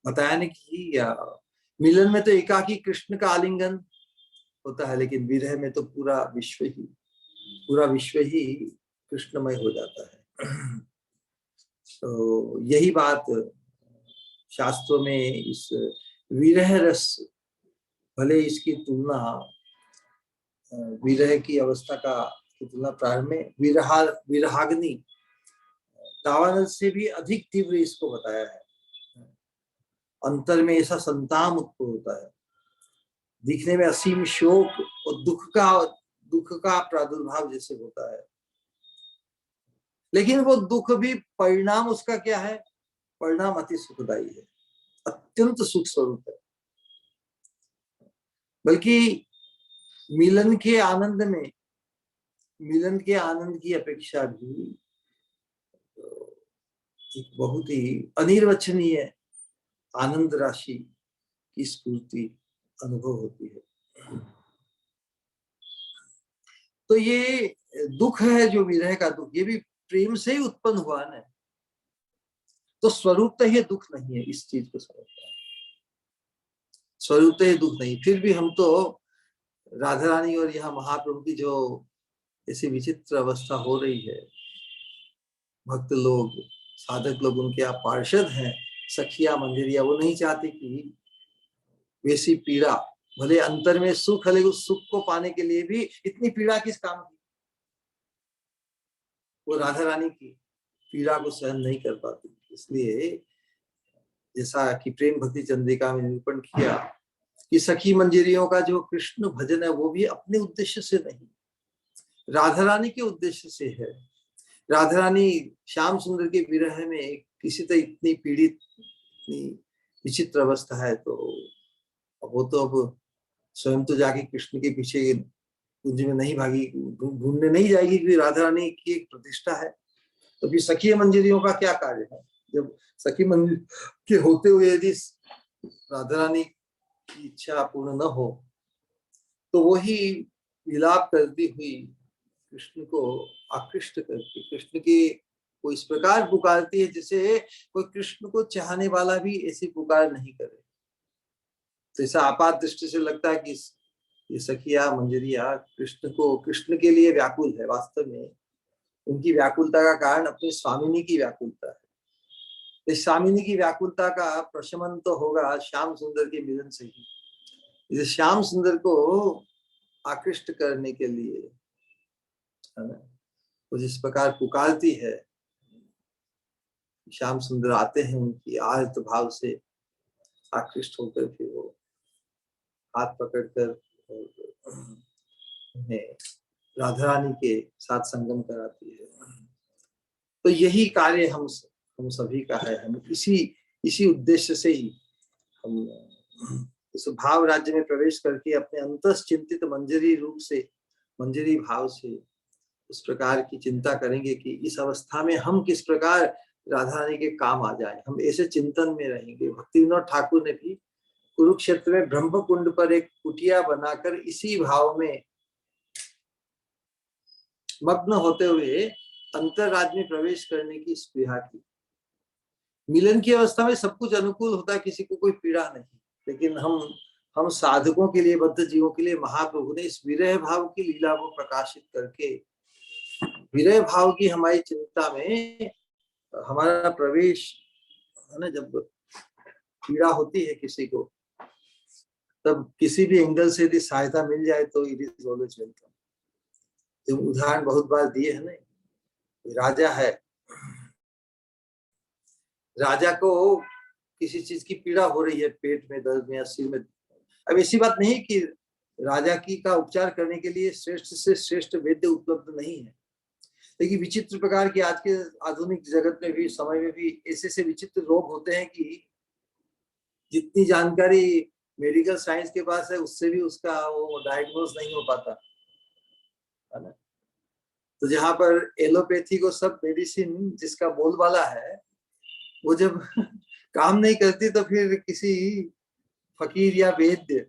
बताया नहीं कि मिलन में तो एकाकी कृष्ण का आलिंगन होता है, लेकिन विरह में तो पूरा विश्व ही कृष्णमय हो जाता है। तो यही बात शास्त्रों में इस विरह रस, भले इसकी तुलना विरह की अवस्था की तुलना प्रारंभ में विरहाग्नि दावानल से भी अधिक तीव्र इसको बताया है। अंतर में ऐसा संताप उत्पन्न होता है, दिखने में असीम शोक और दुख का प्रादुर्भाव जैसे होता है, लेकिन वो दुख भी परिणाम उसका क्या है? परिणाम अति सुखदायी है, अत्यंत सुख स्वरूप है। बल्कि मिलन के आनंद की अपेक्षा भी एक बहुत ही अनिर्वचनीय आनंद राशि की स्फूर्ति अनुभव होती है। तो ये दुख है जो विरह का दुख, ये भी प्रेम से ही उत्पन्न हुआ ना, तो स्वरूपतः ये दुख नहीं है। इस चीज को समझना है, स्वरूपतः ये दुख नहीं। फिर भी हम तो राधा रानी और यहाँ महाप्रभु की जो ऐसी विचित्र अवस्था हो रही है, भक्त लोग, साधक लोग, उनके आप पार्षद हैं, सखिया मंदिरिया, वो नहीं चाहते कि वैसी पीड़ा, भले अंतर में सुख है, लेकिन उस सुख को पाने के लिए भी इतनी पीड़ा किस काम की? वो राधा रानी की पीड़ा को सहन नहीं कर पाती। इसलिए जैसा कि प्रेम भक्ति चंद्रिका में निरूपण किया कि सखी मंजरियों का जो कृष्ण भजन है वो भी अपने उद्देश्य से नहीं, राधा रानी के उद्देश्य से है। राधा रानी श्याम सुंदर के विरह में किसी तरह इतनी पीड़ित, इतनी विचित्र अवस्था है, तो वो तो अब स्वयं तो जाके कृष्ण के पीछे कुंज में नहीं भागी, ढूंढने नहीं जाएगी, क्योंकि राधा रानी की एक प्रतिष्ठा है। तो फिर सखी मंजरियों का क्या कार्य है? जब सखी मंदिर के होते हुए यदि राधा रानी की इच्छा पूर्ण न हो, तो वही विलाप करती हुई कृष्ण को आकृष्ट करती, कृष्ण की वो इस प्रकार पुकारती है जैसे कोई कृष्ण को चाहने वाला भी ऐसी पुकार नहीं करे। तो ऐसा आपात दृष्टि से लगता है कि ये सखिया मंजरिया कृष्ण के लिए व्याकुल है। वास्तव में उनकी व्याकुलता का कारण अपनी स्वामिनी की व्याकुलता है। इस स्वामिनी की व्याकुलता का प्रशमन तो होगा श्याम सुंदर के मिलन से ही। इसे श्याम सुंदर को आकृष्ट करने के लिए, है ना, वो जिस प्रकार पुकारती है, श्याम सुंदर आते हैं उनकी आर्त भाव से आकृष्ट होकर, फिर वो हाथ पकड़कर उन्हें राधा रानी के साथ संगम कराती है। तो यही कार्य हम सभी का है। हम इसी उद्देश्य से ही हम इस भाव राज्य में प्रवेश करके अपने अंतस चिंतित मंजरी भाव से उस प्रकार की चिंता करेंगे कि इस अवस्था में हम किस प्रकार राधा रानी के काम आ जाए। हम ऐसे चिंतन में रहेंगे। भक्ति विनोद ठाकुर ने भी कुरुक्षेत्र में ब्रह्म कुंड पर एक कुटिया बनाकर इसी भाव में मग्न होते हुए अंतर्राज में प्रवेश करने की स्पृहा की। मिलन की अवस्था में सब कुछ अनुकूल होता है, किसी को कोई पीड़ा नहीं, लेकिन हम साधकों के लिए, बद्ध जीवों के लिए महाप्रभु ने इस विरह भाव की लीला को प्रकाशित करके, विरह भाव की हमारी चिंता में हमारा प्रवेश, है ना, जब पीड़ा होती है किसी को, तब किसी भी एंगल से यदि सहायता मिल जाए तो इट इज ऑलवेज वेलकम। जो उदाहरण बहुत बार दिए है ना, राजा है, राजा को किसी चीज की पीड़ा हो रही है, पेट में दर्द में या सिर में। अब ऐसी बात नहीं कि राजा की का उपचार करने के लिए श्रेष्ठ से श्रेष्ठ वैद्य उपलब्ध नहीं है, लेकिन विचित्र प्रकार की आज के आधुनिक जगत में भी, समय में भी ऐसे विचित्र रोग होते हैं कि जितनी जानकारी मेडिकल साइंस के पास है उससे भी उसका वो डायग्नोज नहीं हो पाता, है ना। तो जहां पर एलोपैथी को सब मेडिसिन जिसका बोलबाला है, वो जब काम नहीं करती तो फिर किसी फकीर या वैद्य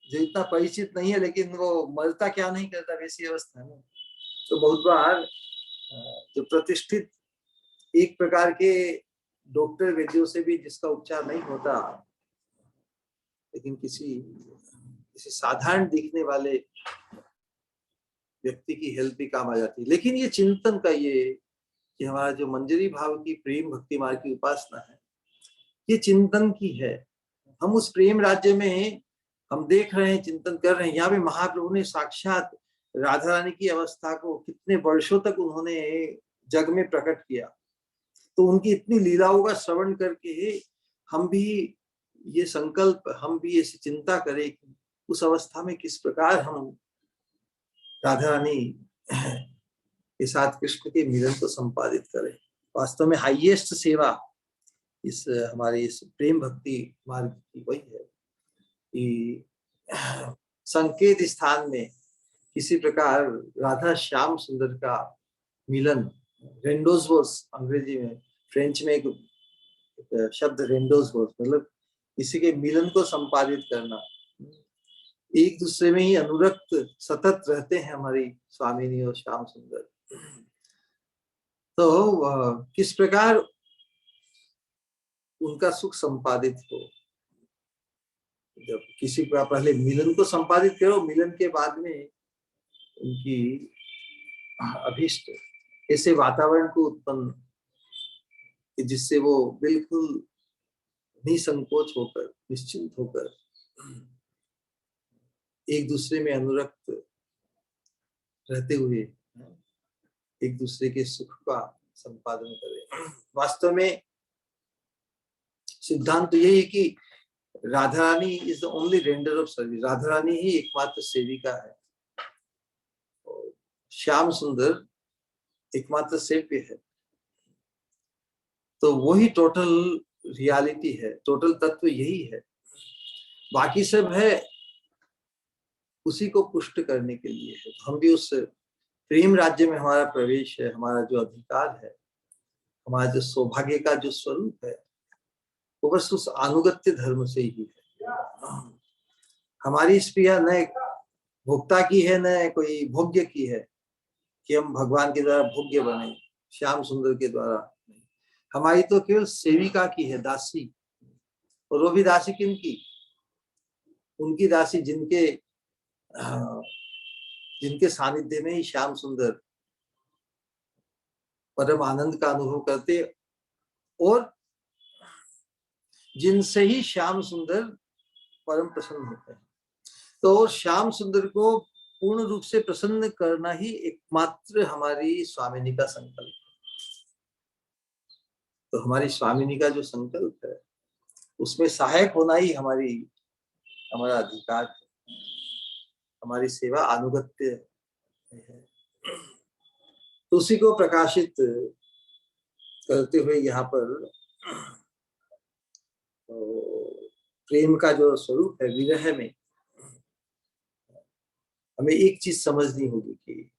जो इतना परिचित नहीं है लेकिन वो मरता क्या नहीं करता, वैसी अवस्था है। तो बहुत बार जो प्रतिष्ठित एक प्रकार के डॉक्टर वैद्यों से भी जिसका उपचार नहीं होता, लेकिन किसी साधारण दिखने वाले व्यक्ति की हेल्प भी काम आ जाती है। लेकिन ये चिंतन का ये कि हमारा जो मंजरी भाव की प्रेम भक्ति मार्ग की उपासना है, ये चिंतन की है। हम उस प्रेम राज्य में हम देख रहे हैं, चिंतन कर रहे हैं। यहाँ पे महाप्रभु ने साक्षात राधा रानी की अवस्था को कितने वर्षों तक उन्होंने जग में प्रकट किया। तो उनकी इतनी लीलाओं का श्रवण करके हम भी ये संकल्प, हम भी ऐसी चिंता करें कि उस अवस्था में किस प्रकार हम राधा रानी के साथ कृष्ण के मिलन को संपादित करें। वास्तव में हाईएस्ट सेवा इस हमारे इस प्रेम भक्ति मार्ग की वही है कि संकेत स्थान में किसी प्रकार राधा श्याम सुंदर का मिलन, रेंडोज वॉस अंग्रेजी में, फ्रेंच में एक शब्द रेंडोज वॉस, मतलब किसी के मिलन को संपादित करना। एक दूसरे में ही अनुरक्त सतत रहते हैं हमारी स्वामिनी और श्याम सुंदर। तो किस प्रकार उनका सुख संपादित हो। जब किसी का पहले मिलन को संपादित करो, मिलन के बाद में उनकी अभीष्ट ऐसे वातावरण को उत्पन्न जिससे वो बिल्कुल निसंकोच होकर, निश्चिंत होकर एक दूसरे में अनुरक्त रहते हुए एक दूसरे के सुख का संपादन करें। वास्तव में सिद्धांत तो यही है कि Radha Rani is the only render of service. Radha Rani ही एकमात्र सेविका है, श्याम सुंदर एकमात्र सेव्य है। तो वही टोटल रियलिटी है, टोटल तत्व यही है। बाकी सब है उसी को पुष्ट करने के लिए है। हम भी उस प्रेम राज्य में हमारा प्रवेश है, हमारा जो अधिकार है, हमारा जो सौभाग्य का जो स्वरूप है, वो बस उस अनुगत्य धर्म से ही है। हमारी स्प्रिया न भोक्ता की है, न कोई भोग्य की है कि हम भगवान के द्वारा भोग्य बने, श्याम सुंदर के द्वारा। हमारी तो केवल सेविका की है, दासी। और वो भी दासी किनकी? उनकी दासी जिनके सानिध्य में ही श्याम सुंदर परम आनंद का अनुभव करते और जिनसे ही श्याम सुंदर परम प्रसन्न होते हैं। तो श्याम सुंदर को पूर्ण रूप से प्रसन्न करना ही एकमात्र हमारी स्वामिनी का संकल्प। तो हमारी स्वामिनी का जो संकल्प है उसमें सहायक होना ही हमारा अधिकार है, हमारी सेवा अनुगत्य है। तो उसी को प्रकाशित करते हुए यहाँ पर प्रेम का जो स्वरूप है विरह में, हमें एक चीज समझनी होगी कि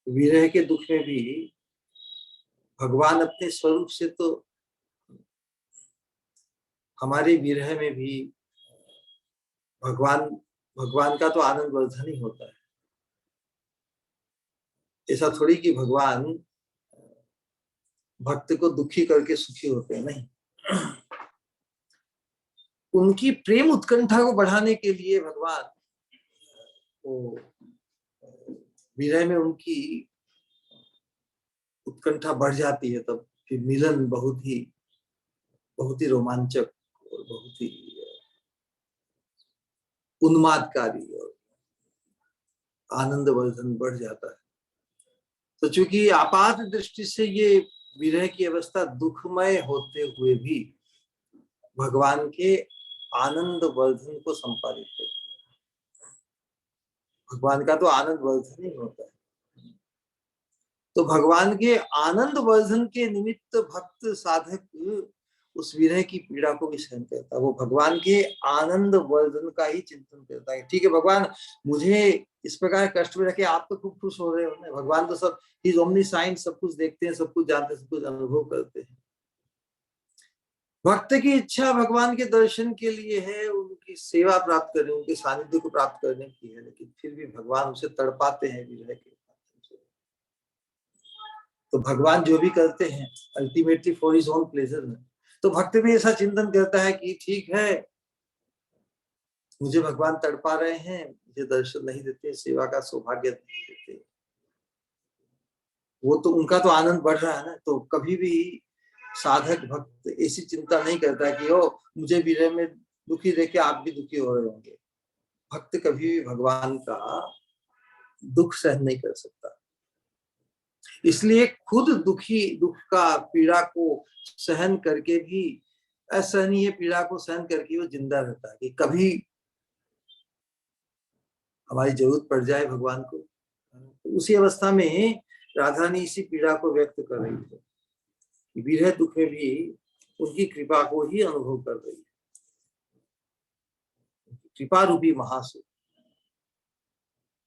विरह के दुख में भी भगवान अपने स्वरूप से तो हमारे विरह में भी भगवान का तो आनंद वर्धन ही होता है। ऐसा थोड़ी कि भगवान भक्त को दुखी करके सुखी होते हैं, नहीं। उनकी प्रेम उत्कंठा को बढ़ाने के लिए भगवान वो विरह में उनकी उत्कंठा बढ़ जाती है, तब फिर मिलन बहुत ही रोमांचक और बहुत ही उन्मादकारी और आनंदवर्धन बढ़ जाता है। तो चूंकि आपात दृष्टि से ये विरह की अवस्था दुखमय होते हुए भी भगवान के आनंद वर्धन को संपादित करती है। भगवान का तो आनंद वर्धन ही होता है। तो भगवान के आनंद वर्धन के निमित्त भक्त साधक उस विरह की पीड़ा को भी सहन करता है। वो भगवान के आनंद वर्धन का ही चिंतन करता है। ठीक है भगवान, मुझे इस प्रकार कष्ट में रखे, आप तो खूब खुश हो रहे हो। भगवान तो सब इज ओमनीसाइंट, सब कुछ देखते हैं, सब कुछ जानते हैं, सब कुछ अनुभव करते हैं। भक्त की इच्छा भगवान के दर्शन के लिए है, उनकी सेवा प्राप्त करने, उनके सानिध्य को प्राप्त करने की है, लेकिन फिर भी भगवान उसे तड़पाते हैं विरह के माध्यम से। तो भगवान जो भी करते हैं ultimately for his own pleasure में। तो भक्त भी ऐसा चिंतन करता है कि ठीक है, मुझे भगवान तड़पा रहे हैं, मुझे दर्शन नहीं देते, सेवा का सौभाग्य नहीं देते, वो तो उनका तो आनंद बढ़ रहा है ना। तो कभी भी साधक भक्त ऐसी चिंता नहीं करता कि ओ मुझे विरह में दुखी देख के आप भी दुखी हो रहे होंगे। भक्त कभी भी भगवान का दुख सहन नहीं कर सकता, इसलिए खुद दुख का पीड़ा को सहन करके भी, असहनीय पीड़ा को सहन करके वो जिंदा रहता है कि कभी हमारी जरूरत पड़ जाए भगवान को। तो उसी अवस्था में राधा रानी इसी पीड़ा को व्यक्त कर रही है, विरह दुख में भी उनकी कृपा को ही अनुभव कर रही है। कृपा रूपी महासुख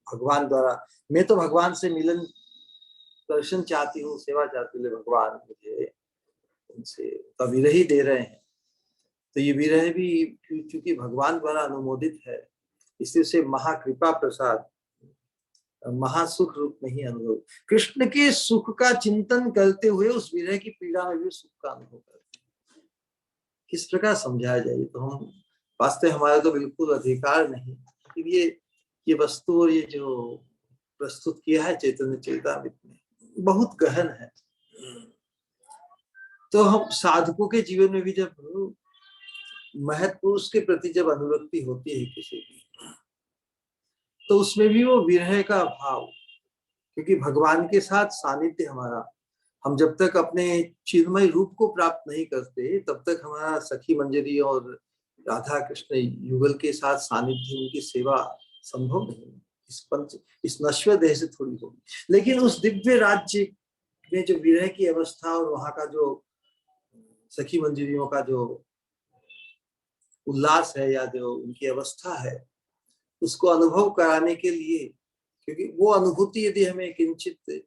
भगवान द्वारा, मैं तो भगवान से मिलन दर्शन चाहती हूँ, सेवा चाहती हूँ, भगवान मुझे उनसे विरह ही दे रहे हैं। तो ये विरह भी क्योंकि भगवान द्वारा अनुमोदित है, इसलिए उसे महाकृपा प्रसाद महासुख रूप में ही अनुभव, कृष्ण के सुख का चिंतन करते हुए उस विरह की पीड़ा में भी सुख का अनुभव करते हैं। किस प्रकार समझाया जाए, तो हम वास्तव हमारा तो बिल्कुल अधिकार नहीं, ये वस्तु और ये जो प्रस्तुत किया है चैतन्य चरितामृत में बहुत गहन है। तो हम साधकों के जीवन में भी जब महत् पुरुष के प्रति जब अनुरक्ति होती है किसी की, तो उसमें भी वो विरह का भाव, क्योंकि भगवान के साथ सानिध्य हमारा, हम जब तक अपने चिन्मय रूप को प्राप्त नहीं करते तब तक हमारा सखी मंजरी और राधा कृष्ण युगल के साथ सानिध्य, उनकी सेवा संभव नहीं, इस नश्वर देह से थोड़ी होगी। लेकिन उस दिव्य राज्य में जो विरह की अवस्था और वहां का जो सखी मंजरियों का जो उल्लास है या जो उनकी अवस्था है, उसको अनुभव कराने के लिए, क्योंकि वो अनुभूति यदि हमें किंचित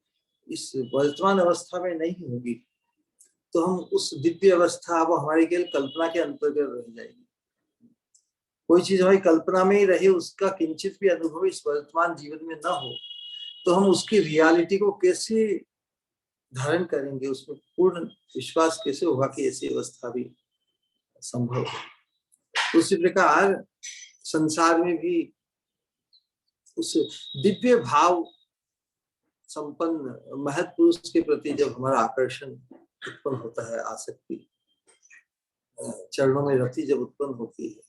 इस वर्तमान अवस्था में नहीं होगी तो हम उस दिव्य अवस्था वो हमारी केवल कल्पना के अंतर्गत रह जाएगी। कोई चीज हमारी कल्पना में ही रहे, उसका किंचित भी अनुभव इस वर्तमान जीवन में न हो, तो हम उसकी रियलिटी को कैसे धारण करेंगे, उसमें पूर्ण विश्वास कैसे होगा कि ऐसी अवस्था भी संभव है। उसी प्रकार संसार में भी उस दिव्य भाव संपन्न महत् पुरुष के प्रति जब हमारा आकर्षण उत्पन्न होता है, आसक्ति चरणों में रति जब उत्पन्न होती है,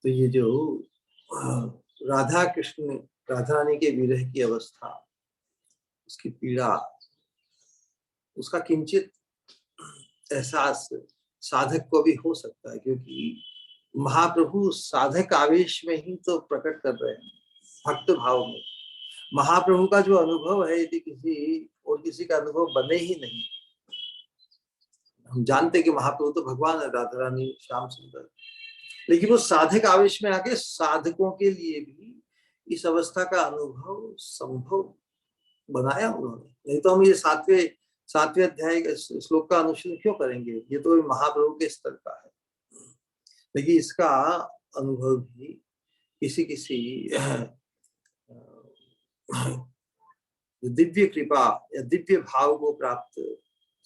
तो ये जो राधा कृष्ण राधा रानी के विरह की अवस्था, उसकी पीड़ा, उसका किंचित एहसास साधक को भी हो सकता है, क्योंकि महाप्रभु साधक आवेश में ही तो प्रकट कर रहे हैं, भक्त भाव में। महाप्रभु का जो अनुभव है यदि किसी और किसी का अनुभव बने ही नहीं, हम जानते कि महाप्रभु तो भगवान है, राधा रानी श्याम सुंदर, लेकिन वो साधक आवेश में आके साधकों के लिए भी इस अवस्था का अनुभव संभव बनाया उन्होंने। नहीं तो हम ये सातवें अध्याय श्लोक का अनुशीलन क्यों करेंगे, ये तो महाप्रभु के स्तर का है। लेकिन इसका अनुभव भी किसी दिव्य कृपा या दिव्य भाव को प्राप्त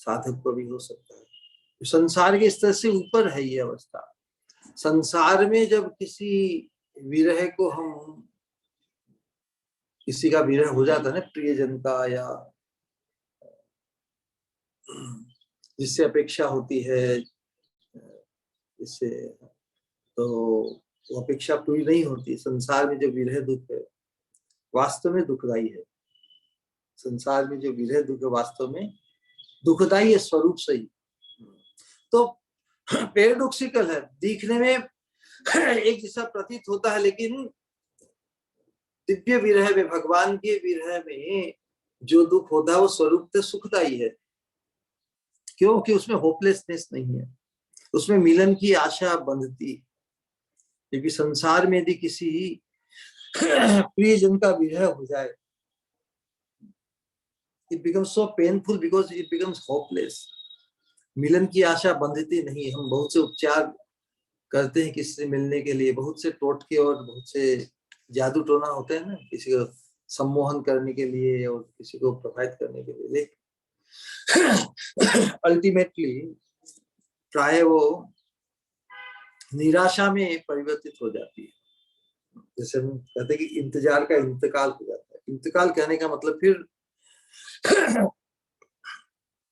साधक को भी हो सकता है। संसार के स्तर से ऊपर है ये अवस्था। संसार में जब किसी विरह को हम, किसी का विरह हो जाता है ना, प्रियजन का या जिससे अपेक्षा होती है, इससे तो वो अपेक्षा पूरी नहीं होती। संसार में जो विरह दुख है वास्तव में दुखदाई है। संसार में जो विरह दुख है वास्तव में दुखदाई है स्वरूप से ही। तो पैराडॉक्सिकल है, दिखने में एक जैसा प्रतीत होता है, लेकिन दिव्य विरह में, भगवान के विरह में जो दुख होता है वो स्वरूप से सुखदाई है, क्योंकि उसमें होपलेसनेस नहीं है, उसमें मिलन की आशा बंधती। क्योंकि संसार में यदि किसी प्रियजन का विरह हो जाए, it becomes so painful because it becomes hopeless. मिलन की आशा बंधती नहीं। हम बहुत से उपचार करते हैं किसी से मिलने के लिए, बहुत से टोटके और बहुत से जादू टोना होते हैं ना, किसी को सम्मोहन करने के लिए और किसी को प्रभावित करने के लिए, लेकिन अल्टीमेटली प्राय वो निराशा में परिवर्तित हो जाती है। जैसे हम कहते हैं कि इंतजार का इंतकाल हो जाता है। इंतकाल कहने का मतलब फिर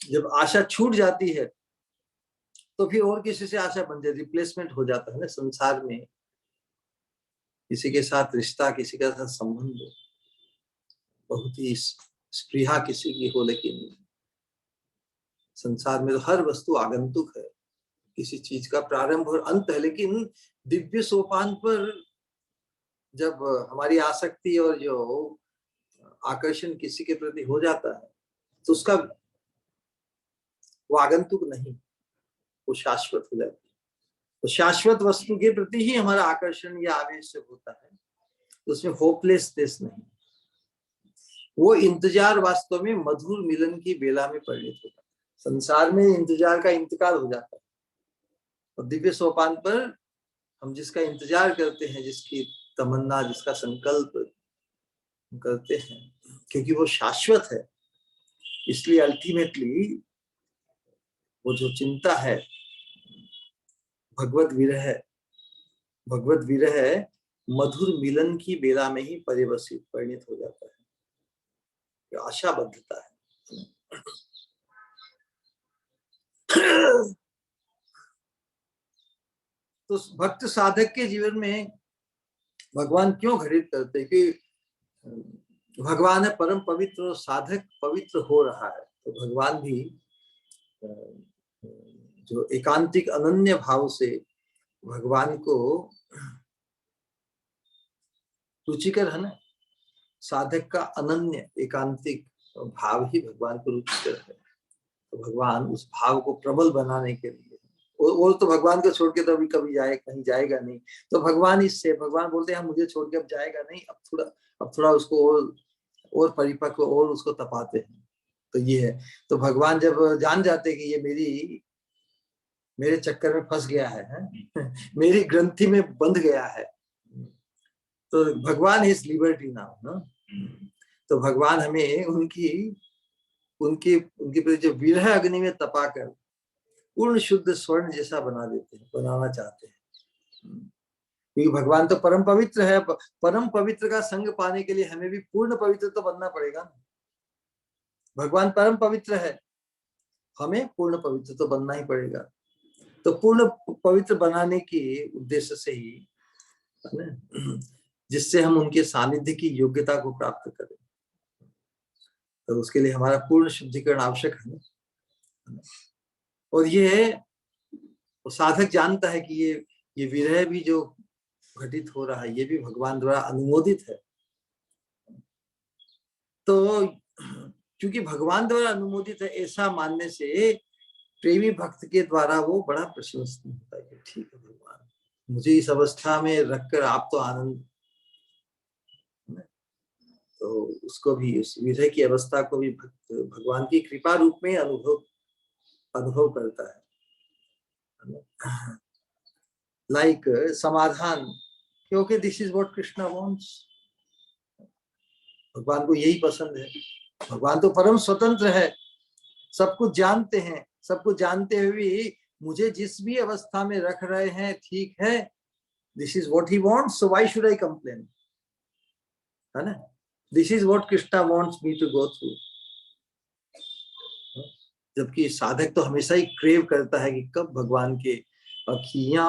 जब आशा छूट जाती है तो फिर और किसी से आशा बन जाती, रिप्लेसमेंट हो जाता है ना। संसार में किसी के साथ रिश्ता, किसी के साथ संबंध बहुत ही स्पृहा किसी की हो, लेकिन संसार में तो हर वस्तु आगंतुक है, किसी चीज का प्रारंभ और अंत है। लेकिन दिव्य सोपान पर जब हमारी आसक्ति और जो आकर्षण किसी के प्रति हो जाता है तो उसका वो आगंतुक नहीं, वो शाश्वत हो जाती है। तो शाश्वत वस्तु के प्रति ही हमारा आकर्षण या आवेश होता है, तो उसमें होपलेसनेस नहीं। वो इंतजार वास्तव में मधुर मिलन की बेला में परिणत होता है। संसार में इंतजार का इंतकाल हो जाता है और दिव्य सोपान पर हम जिसका इंतजार करते हैं, जिसकी तमन्ना, जिसका संकल्प करते हैं, क्योंकि वो शाश्वत है, इसलिए अल्टीमेटली वो जो चिंता है भगवत विरह मधुर मिलन की बेला में ही परिणत हो जाता है। आशाबद्धता है। तो भक्त साधक के जीवन में भगवान क्यों घटित करते हैं कि भगवान है परम पवित्र और साधक पवित्र हो रहा है, तो भगवान भी जो एकांतिक अनन्य भाव से भगवान को रुचिकर है ना, साधक का अनन्य एकांतिक भाव ही भगवान को रुचिकर है। तो भगवान उस भाव को प्रबल बनाने के लिए, और तो भगवान को छोड़ के तो अभी कभी कहीं जाएगा नहीं, तो भगवान बोलते हैं मुझे छोड़ के अब जाएगा नहीं, अब थोड़ा उसको और परिपक्व और उसको तपाते हैं। तो ये है, तो भगवान जब जान जाते कि ये मेरे चक्कर में फंस गया है मेरी ग्रंथि में बंध गया है, तो भगवान इज लिबर्टी नाउ ना। तो भगवान हमें उनकी प्रति जो विरह अग्नि में तपाकर पूर्ण शुद्ध स्वर्ण जैसा बनाना चाहते हैं। क्योंकि भगवान तो परम पवित्र है, परम पवित्र का संग पाने के लिए हमें भी पूर्ण पवित्र तो बनना पड़ेगा ना। भगवान परम पवित्र है, हमें पूर्ण पवित्र तो बनना ही पड़ेगा। तो पूर्ण पवित्र बनाने के उद्देश्य से ही, जिससे हम उनके सानिध्य की योग्यता को प्राप्त करें, तो उसके लिए हमारा पूर्ण शुद्धिकरण आवश्यक है। और ये साधक जानता है कि ये विरह भी जो घटित हो रहा है, ये भी भगवान द्वारा अनुमोदित है। तो क्योंकि भगवान द्वारा अनुमोदित है, ऐसा मानने से प्रेमी भक्त के द्वारा वो बड़ा प्रशंसनीय होता है। ठीक है भगवान, मुझे इस अवस्था में रखकर आप तो आनंद, तो उसको भी, उस विरह की अवस्था को भी भक्त भगवान की कृपा रूप में अनुभव करता है। लाइक समाधान, क्योंकि this is what Krishna wants. भगवान को यही पसंद है। भगवान तो परम स्वतंत्र है, सब कुछ जानते हैं, सब कुछ जानते हुए मुझे जिस भी अवस्था में रख रहे हैं ठीक है, this is what he wants, so why should I complain, है ना। This is what Krishna wants me to go through. जबकि साधक तो हमेशा ही क्रेव करता है कि कब भगवान के अखियां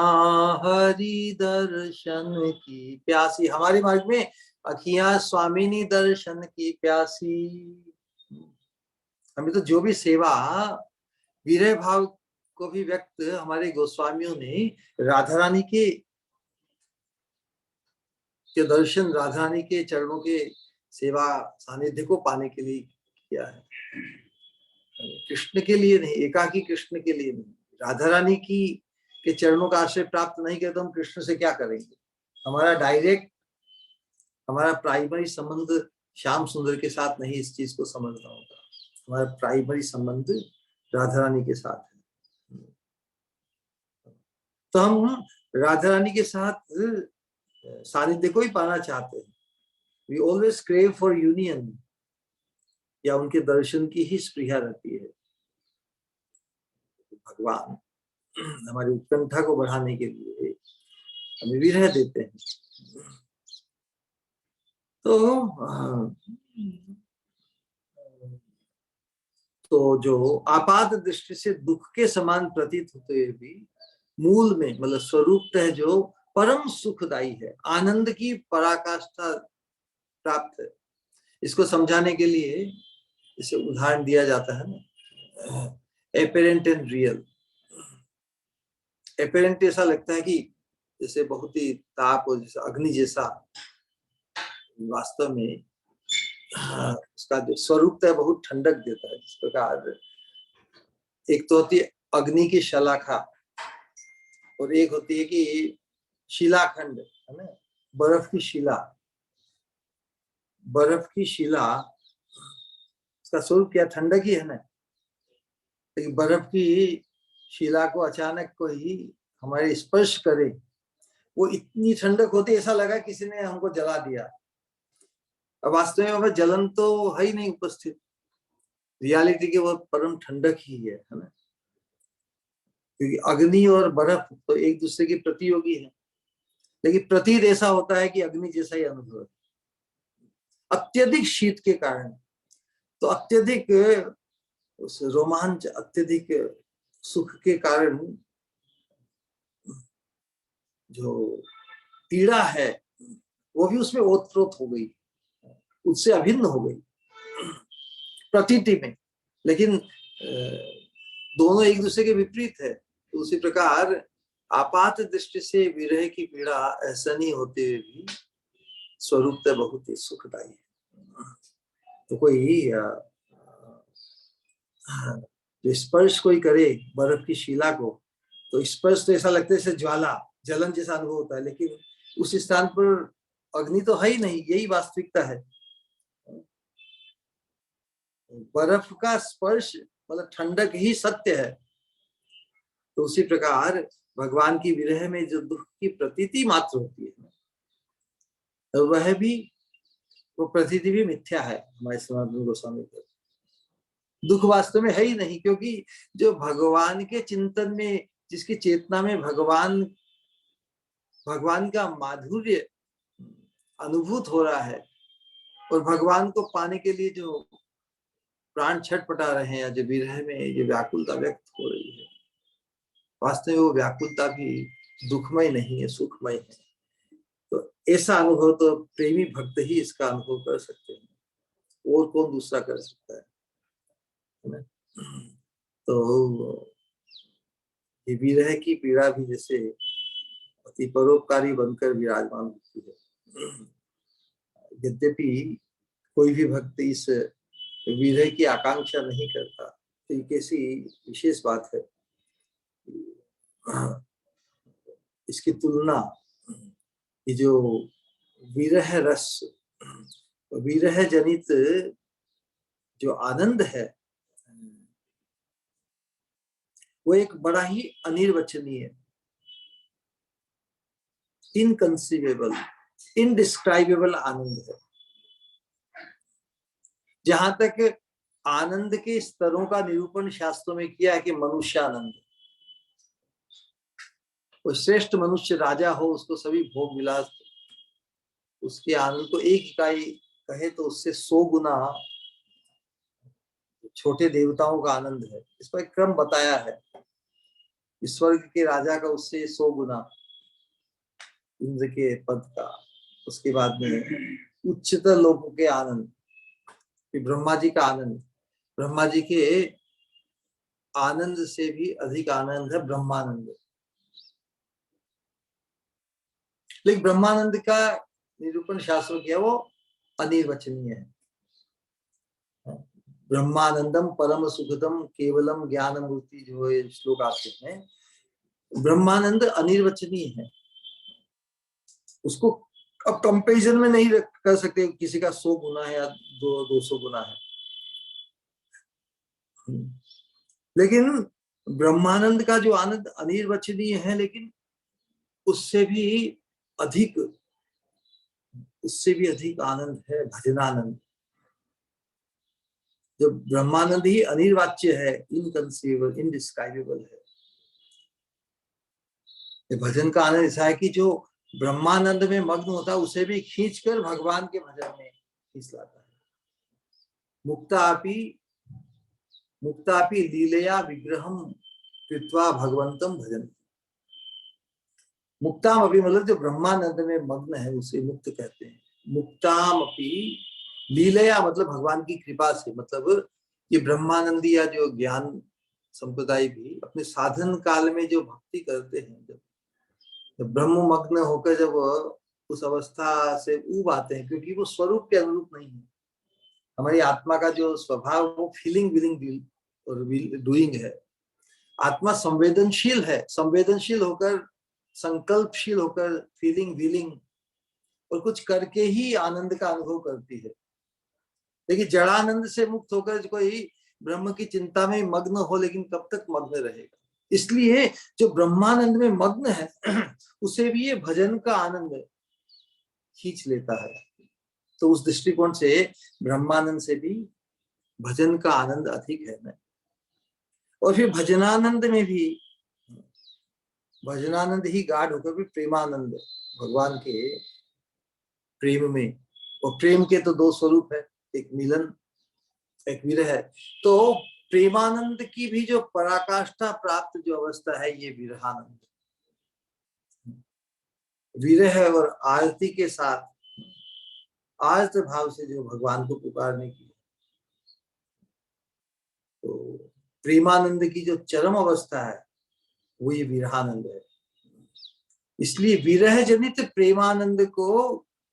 हरि दर्शन की प्यासी, हमारे मार्ग में अखियां स्वामिनी दर्शन की प्यासी। हमें तो जो भी सेवा विरह भाव को भी व्यक्त हमारे गोस्वामियों ने राधा रानी के दर्शन, राधा रानी के चरणों के सेवा सानिध्य को पाने के लिए किया है, कृष्ण के लिए नहीं, एकाकी कृष्ण के लिए नहीं। राधा रानी के चरणों का आश्रय प्राप्त नहीं किया तो हम कृष्ण से क्या करेंगे। हमारा प्राइमरी संबंध श्याम सुंदर के साथ नहीं, इस चीज को समझना होगा। हमारा प्राइमरी संबंध राधा रानी के साथ है। तो हम राधा रानी के साथ सानिध्य को ही पाना चाहते हैं। We always crave for union, या उनके दर्शन की ही स्पृहा रहती है। भगवान हमारी उत्कंठा को बढ़ाने के लिए हमें विरह देते हैं। तो जो आपात दृष्टि से दुख के समान प्रतीत होते हुए भी मूल में मतलब स्वरूपतः जो परम सुखदायी है, आनंद की पराकाष्ठा प्राप्त है। इसको समझाने के लिए इसे उदाहरण दिया जाता है ना, एपेरेंट एंड रियल। एपेरेंट ऐसा लगता है कि जैसे बहुत ही ताप हो, जैसे अग्नि जैसा, वास्तव में उसका जो स्वरूप है बहुत ठंडक देता है। जिस प्रकार एक तो होती है अग्नि की शलाखा और एक होती है कि शिलाखंड, है ना, बर्फ की शिला। बर्फ की शिला उसका स्वरूप क्या, ठंडक ही है ना। लेकिन बर्फ की शिला को अचानक कोई हमारे स्पर्श करे, वो इतनी ठंडक होती है ऐसा लगा किसी ने हमको जला दिया। अब वास्तव में वह जलन तो है ही नहीं उपस्थित, रियलिटी की वो परम ठंडक ही है ना। क्योंकि अग्नि और बर्फ तो एक दूसरे के प्रतियोगी है, लेकिन प्रतीत ऐसा होता है कि अग्नि जैसा ही अनुभव है। अत्यधिक शीत के कारण तो अत्यधिक उस रोमांच, अत्यधिक सुख के कारण जो पीड़ा है वो भी उसमें ओतप्रोत हो गई, उससे अभिन्न हो गई प्रतीति में। लेकिन दोनों एक दूसरे के विपरीत है। तो उसी प्रकार आपात दृष्टि से विरह की पीड़ा ऐसा नहीं होते हुए भी स्वरूपतः बहुत ही सुखदायी है। तो कोई जो स्पर्श कोई करे बर्फ की शिला को, तो स्पर्श तो ऐसा लगता है जैसे ज्वाला, जलन जैसा अनुभव होता है, लेकिन उस स्थान पर अग्नि तो है ही नहीं, यही वास्तविकता है। बर्फ का स्पर्श मतलब ठंडक ही सत्य है। तो उसी प्रकार भगवान की विरह में जो दुख की प्रतीति मात्र होती है, तो वह भी, वो प्रतीति भी मिथ्या है हमारे सनातन गोस्वामी को। दुख वास्तव में है ही नहीं, क्योंकि जो भगवान के चिंतन में, जिसकी चेतना में भगवान का माधुर्य अनुभूत हो रहा है, और भगवान को पाने के लिए जो प्राण छटपटा रहे हैं, जो विरह में जो व्याकुलता व्यक्त हो रही है, वास्तव में वो व्याकुलता भी दुखमय नहीं है, सुखमय है। तो ऐसा अनुभव तो प्रेमी भक्त ही इसका अनुभव कर सकते हैं, और कौन दूसरा कर सकता है ना। तो ये विरह की पीड़ा भी जैसे अति परोपकारी बनकर विराजमान होती है। यद्यपि कोई भी भक्त इस विरह की आकांक्षा नहीं करता, तो ये कैसी विशेष बात है। इसकी तुलना ये जो विरह रस, विरह जनित जो आनंद है, वो एक बड़ा ही अनिर्वचनीय, इनकंसीवेबल, इनडिस्क्राइबेबल आनंद है। जहां तक आनंद के स्तरों का निरूपण शास्त्रों में किया है कि मनुष्य आनंद, कोई श्रेष्ठ मनुष्य राजा हो, उसको सभी भोग विलास, उसके आनंद को एक इकाई कहे तो उससे 100 गुना छोटे देवताओं का आनंद है। इस पर एक क्रम बताया है, स्वर्ग के राजा का उससे 100 गुना इंद्र के पद का। उसके बाद में उच्चतर लोगों के आनंद, ब्रह्मा जी का आनंद, ब्रह्मा जी के आनंद से भी अधिक आनंद है ब्रह्मानंद। लेकिन ब्रह्मानंद का निरूपण शास्त्रों किया वो अनिर्वचनीय है। ब्रह्मानंदम परम सुखदम केवलम ज्ञान मूर्ति, जो ये श्लोक आते हैं, ब्रह्मानंद अनिर्वचनीय है। उसको अब कंपैरिजन में नहीं कर सकते, किसी का 100 गुना है या 200 गुना है। लेकिन ब्रह्मानंद का जो आनंद अनिर्वचनीय है, लेकिन उससे भी अधिक उससे भी अधिक आनंद है भजनानंद। जो ब्रह्मानंद ही अनिर्वाच्य है, इनकंसीवेबल, इनडिस्क्राइबेबल है। ये भजन का आनंद ऐसा है कि जो ब्रह्मानंद में मग्न होता है उसे भी खींचकर भगवान के भजन में खींच लाता है। मुक्तापि लीलया विग्रहम कृत्वा भगवंतम भजन। मुक्ताम अपि मतलब जो ब्रह्मानंद में मग्न है उसे मुक्त कहते हैं। मुक्ताम अपि लीलया मतलब भगवान की कृपा से, मतलब ये ब्रह्मानंदी या जो ज्ञान संप्रदाय भी अपने साधन काल में जो भक्ति करते हैं, जब ब्रह्म मग्न होकर जब उस अवस्था से ऊब आते हैं, क्योंकि वो स्वरूप के अनुरूप नहीं है। हमारी आत्मा का जो स्वभाव वो फीलिंग विलिंग और डूइंग है। आत्मा संवेदनशील है, संवेदनशील होकर, संकल्पशील होकर, फीलिंग विलिंग और कुछ करके ही आनंद का अनुभव करती है। लेकिन जड़ानंद से मुक्त होकर कोई ब्रह्म की चिंता में मग्न हो, लेकिन कब तक मग्न रहेगा। इसलिए जो ब्रह्मानंद में मग्न है उसे भी ये भजन का आनंद खींच लेता है। तो उस दृष्टिकोण से ब्रह्मानंद से भी भजन का आनंद अधिक है। और फिर भजनानंद में भी, भजनानंद ही गाढ़ होकर भी प्रेमानंद, भगवान के प्रेम में। और प्रेम के तो दो स्वरूप है, एक मिलन, एक विरह है। तो प्रेमानंद की भी जो पराकाष्ठा प्राप्त जो अवस्था है ये विरहानंद। विरह और आरती के साथ आर्त भाव से जो भगवान को पुकारने की, तो प्रेमानंद की जो चरम अवस्था है वो ये विरहानंद है। इसलिए विरह जनित प्रेमानंद को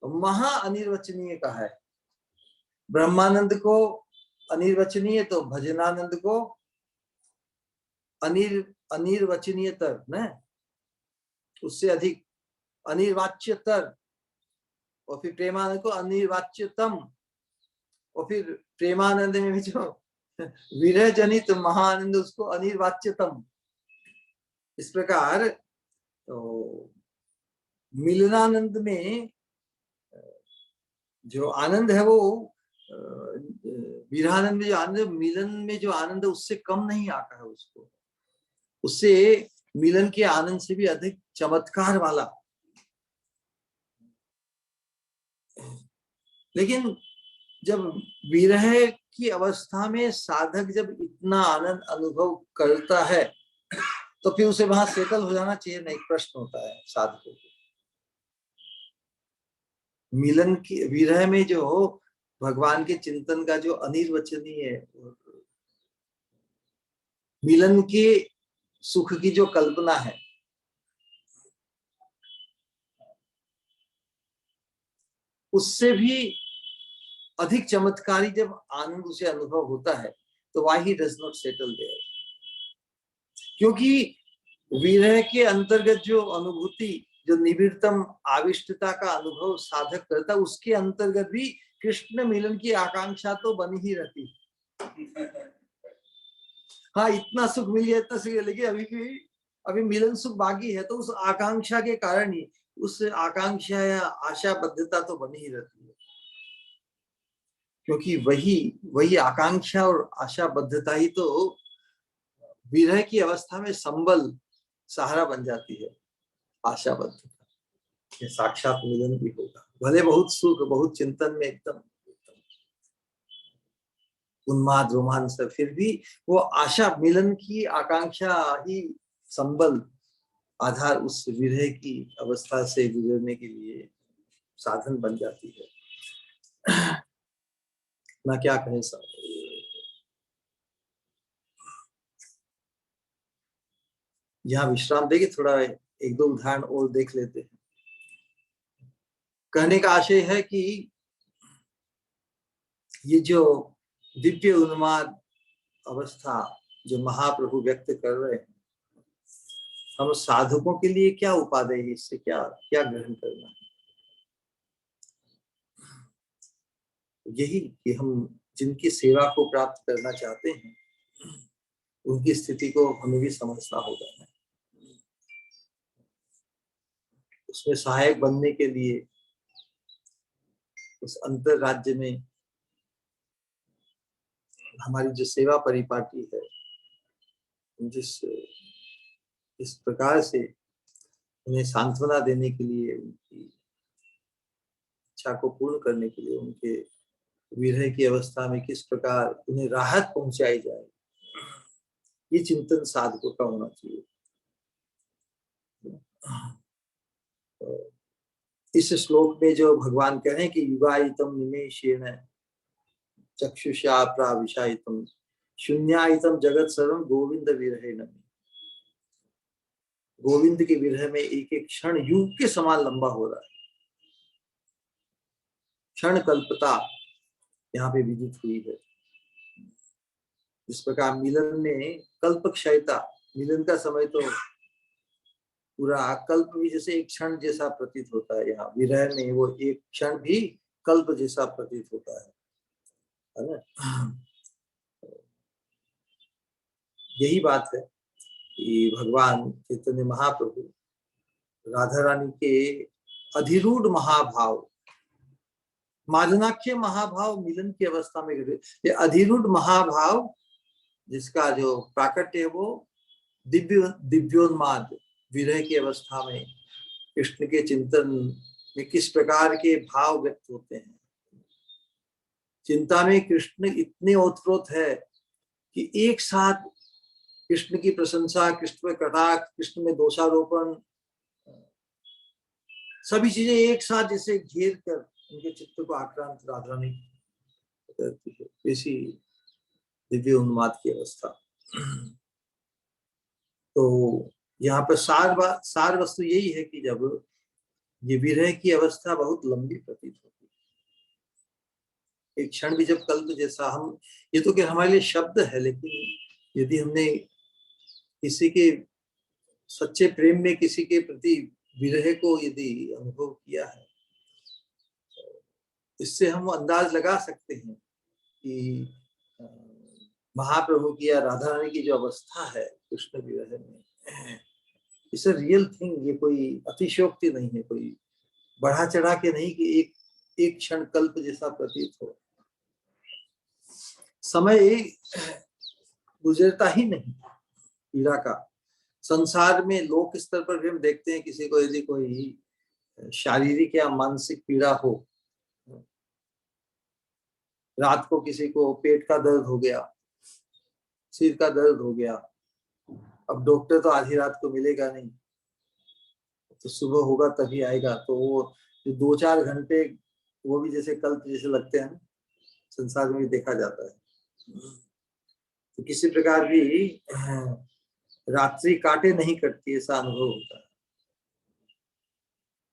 महा अनिर्वचनीय कहा है। ब्रह्मानंद को अनिर्वचनीय, तो भजनानंद को अनिर्वचनीयतर न, उससे अधिक अनिर्वाच्यतर। और फिर प्रेमानंद को अनिर्वाच्यतम। और फिर प्रेमानंद में भी जो विरह जनित महानंद उसको अनिर्वाच्यतम। इस प्रकार तो मिलनानंद में जो आनंद है वो विरहानंद में जो आनंद, मिलन में जो आनंद है उससे कम नहीं आता है उसको, उससे मिलन के आनंद से भी अधिक चमत्कार वाला। लेकिन जब विरह की अवस्था में साधक जब इतना आनंद अनुभव करता है तो फिर उसे वहां सेटल हो जाना चाहिए ना, एक प्रश्न होता है साधकों को। मिलन की विरह में जो भगवान के चिंतन का जो अनिर्वचनीय है, मिलन के सुख की जो कल्पना है, उससे भी अधिक चमत्कारी जब आनंद उसे अनुभव होता है तो why he does not settle there. क्योंकि विरह के अंतर्गत जो अनुभूति, जो निविड़तम आविष्टता का अनुभव साधक करता, उसके अंतर्गत भी कृष्ण मिलन की आकांक्षा तो बनी ही रहती। हाँ, इतना सुख मिल गया, इतना सुख, लेकिन अभी मिलन सुख बाकी है, तो उस आकांक्षा के कारण ही, उस आकांक्षा या आशाबद्धता तो बनी ही रहती है। क्योंकि वही आकांक्षा और आशाबद्धता ही तो विरह की अवस्था में संबल, सहारा बन जाती है। आशाबद्धता साक्षात मिलन भी होगा, भले बहुत सुख, बहुत चिंतन में एकदम उन्माद रोमांस, फिर भी वो आशा, मिलन की आकांक्षा ही संबल, आधार उस विरह की अवस्था से गुजरने के लिए साधन बन जाती है। ना क्या कहें सब। यहाँ विश्राम देके थोड़ा एक दो उदाहरण और देख लेते हैं। कहने का आशय है कि ये जो दिव्य उन्माद अवस्था जो महाप्रभु व्यक्त कर रहे हैं, हम साधकों के लिए क्या उपादेय है, इससे क्या क्या ग्रहण करना है। यही कि हम जिनकी सेवा को प्राप्त करना चाहते हैं उनकी स्थिति को हमें भी समझना होगा। उसमें सहायक बनने के लिए उस अंतर राज्य में हमारी जो सेवा परिपाटी है, इस प्रकार से उन्हें सांत्वना देने के लिए, उनकी इच्छा को पूर्ण करने के लिए, उनके विरह की अवस्था में किस प्रकार उन्हें राहत पहुंचाई जाए, ये चिंतन साधकों का होना चाहिए। इस श्लोक में जो भगवान कह रहे हैं कि युगायितम निमेषेण चक्षुषा प्राविशायितम शून्यायितम जगत सर्वम गोविंद विरहेण। गोविंद के विरह में एक एक क्षण युग के समान लंबा हो रहा है। क्षण कल्पता यहाँ पे विदित हुई है। इस प्रकार मिलन में कल्प क्षयता, मिलन का समय तो पूरा कल्प भी जैसे एक क्षण जैसा प्रतीत होता है, यहाँ विरह में वो एक क्षण भी कल्प जैसा प्रतीत होता है ना। यही बात है कि भगवान चैतन्य महाप्रभु राधा रानी के अधिरूढ़ महाभाव, मादनाख्य महाभाव मिलन की अवस्था में, ये अधिरूढ़ महाभाव जिसका जो प्राकट्य है वो दिव्योन्माद विरह की अवस्था में कृष्ण के चिंतन में किस प्रकार के भाव व्यक्त होते हैं। चिंता में कृष्ण इतने ओतप्रोत है कि एक साथ कृष्ण की प्रशंसा, कृष्ण में कटाक्ष, कृष्ण में दोषारोपण, सभी चीजें एक साथ जैसे घेर कर उनके चित्त को आक्रांत राधा रानी करती है, ऐसी दिव्य उन्माद की अवस्था। तो यहाँ पर सार वस्तु यही है कि जब ये विरह की अवस्था बहुत लंबी प्रतीत होती है, एक क्षण भी जब कल्प जैसा, हम ये तो कि हमारे लिए शब्द है, लेकिन यदि हमने किसी के सच्चे प्रेम में किसी के प्रति विरह को यदि अनुभव किया है, इससे हम अंदाज लगा सकते हैं कि महाप्रभु की या राधा रानी की जो अवस्था है कृष्ण विरह में, इट्स अ रियल थिंग। ये कोई अतिशयोक्ति नहीं है, कोई बढ़ा चढ़ा के नहीं कि एक क्षण कल्प जैसा प्रतीत हो। समय गुजरता ही नहीं पीड़ा का। संसार में लोक स्तर पर भी हम देखते हैं किसी को यदि कोई शारीरिक या मानसिक पीड़ा हो, रात को किसी को पेट का दर्द हो गया, सिर का दर्द हो गया, अब डॉक्टर तो आधी रात को मिलेगा नहीं, तो सुबह होगा तभी आएगा, तो वो 2-4 घंटे वो भी जैसे कल्प जैसे लगते हैं, संसार में भी देखा जाता है। तो किसी प्रकार भी रात्रि काटे नहीं कटती, ऐसा अनुभव होता है।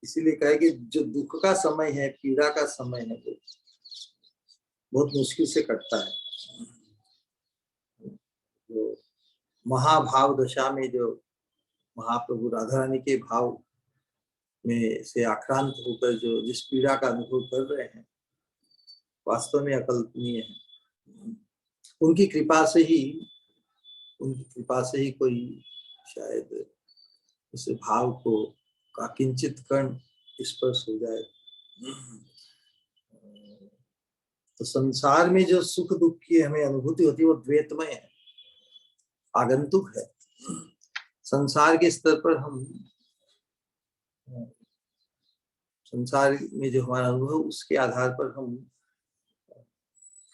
इसीलिए कहे कि जो दुख का समय है, पीड़ा का समय है, वो बहुत मुश्किल से कटता है। जो महाभाव दशा में जो महाप्रभु राधा रानी के भाव में से आक्रांत होकर जो जिस पीड़ा का अनुभव कर रहे हैं, वास्तव में अकल्पनीय है। उनकी कृपा से ही कोई शायद उस भाव को का किंचित कण स्पर्श हो जाए। तो संसार में जो सुख दुख की हमें अनुभूति होती है वो द्वैतमय है, आगंतुक है। संसार के स्तर पर हम संसार में जो हमारा अनुभव, उसके आधार पर हम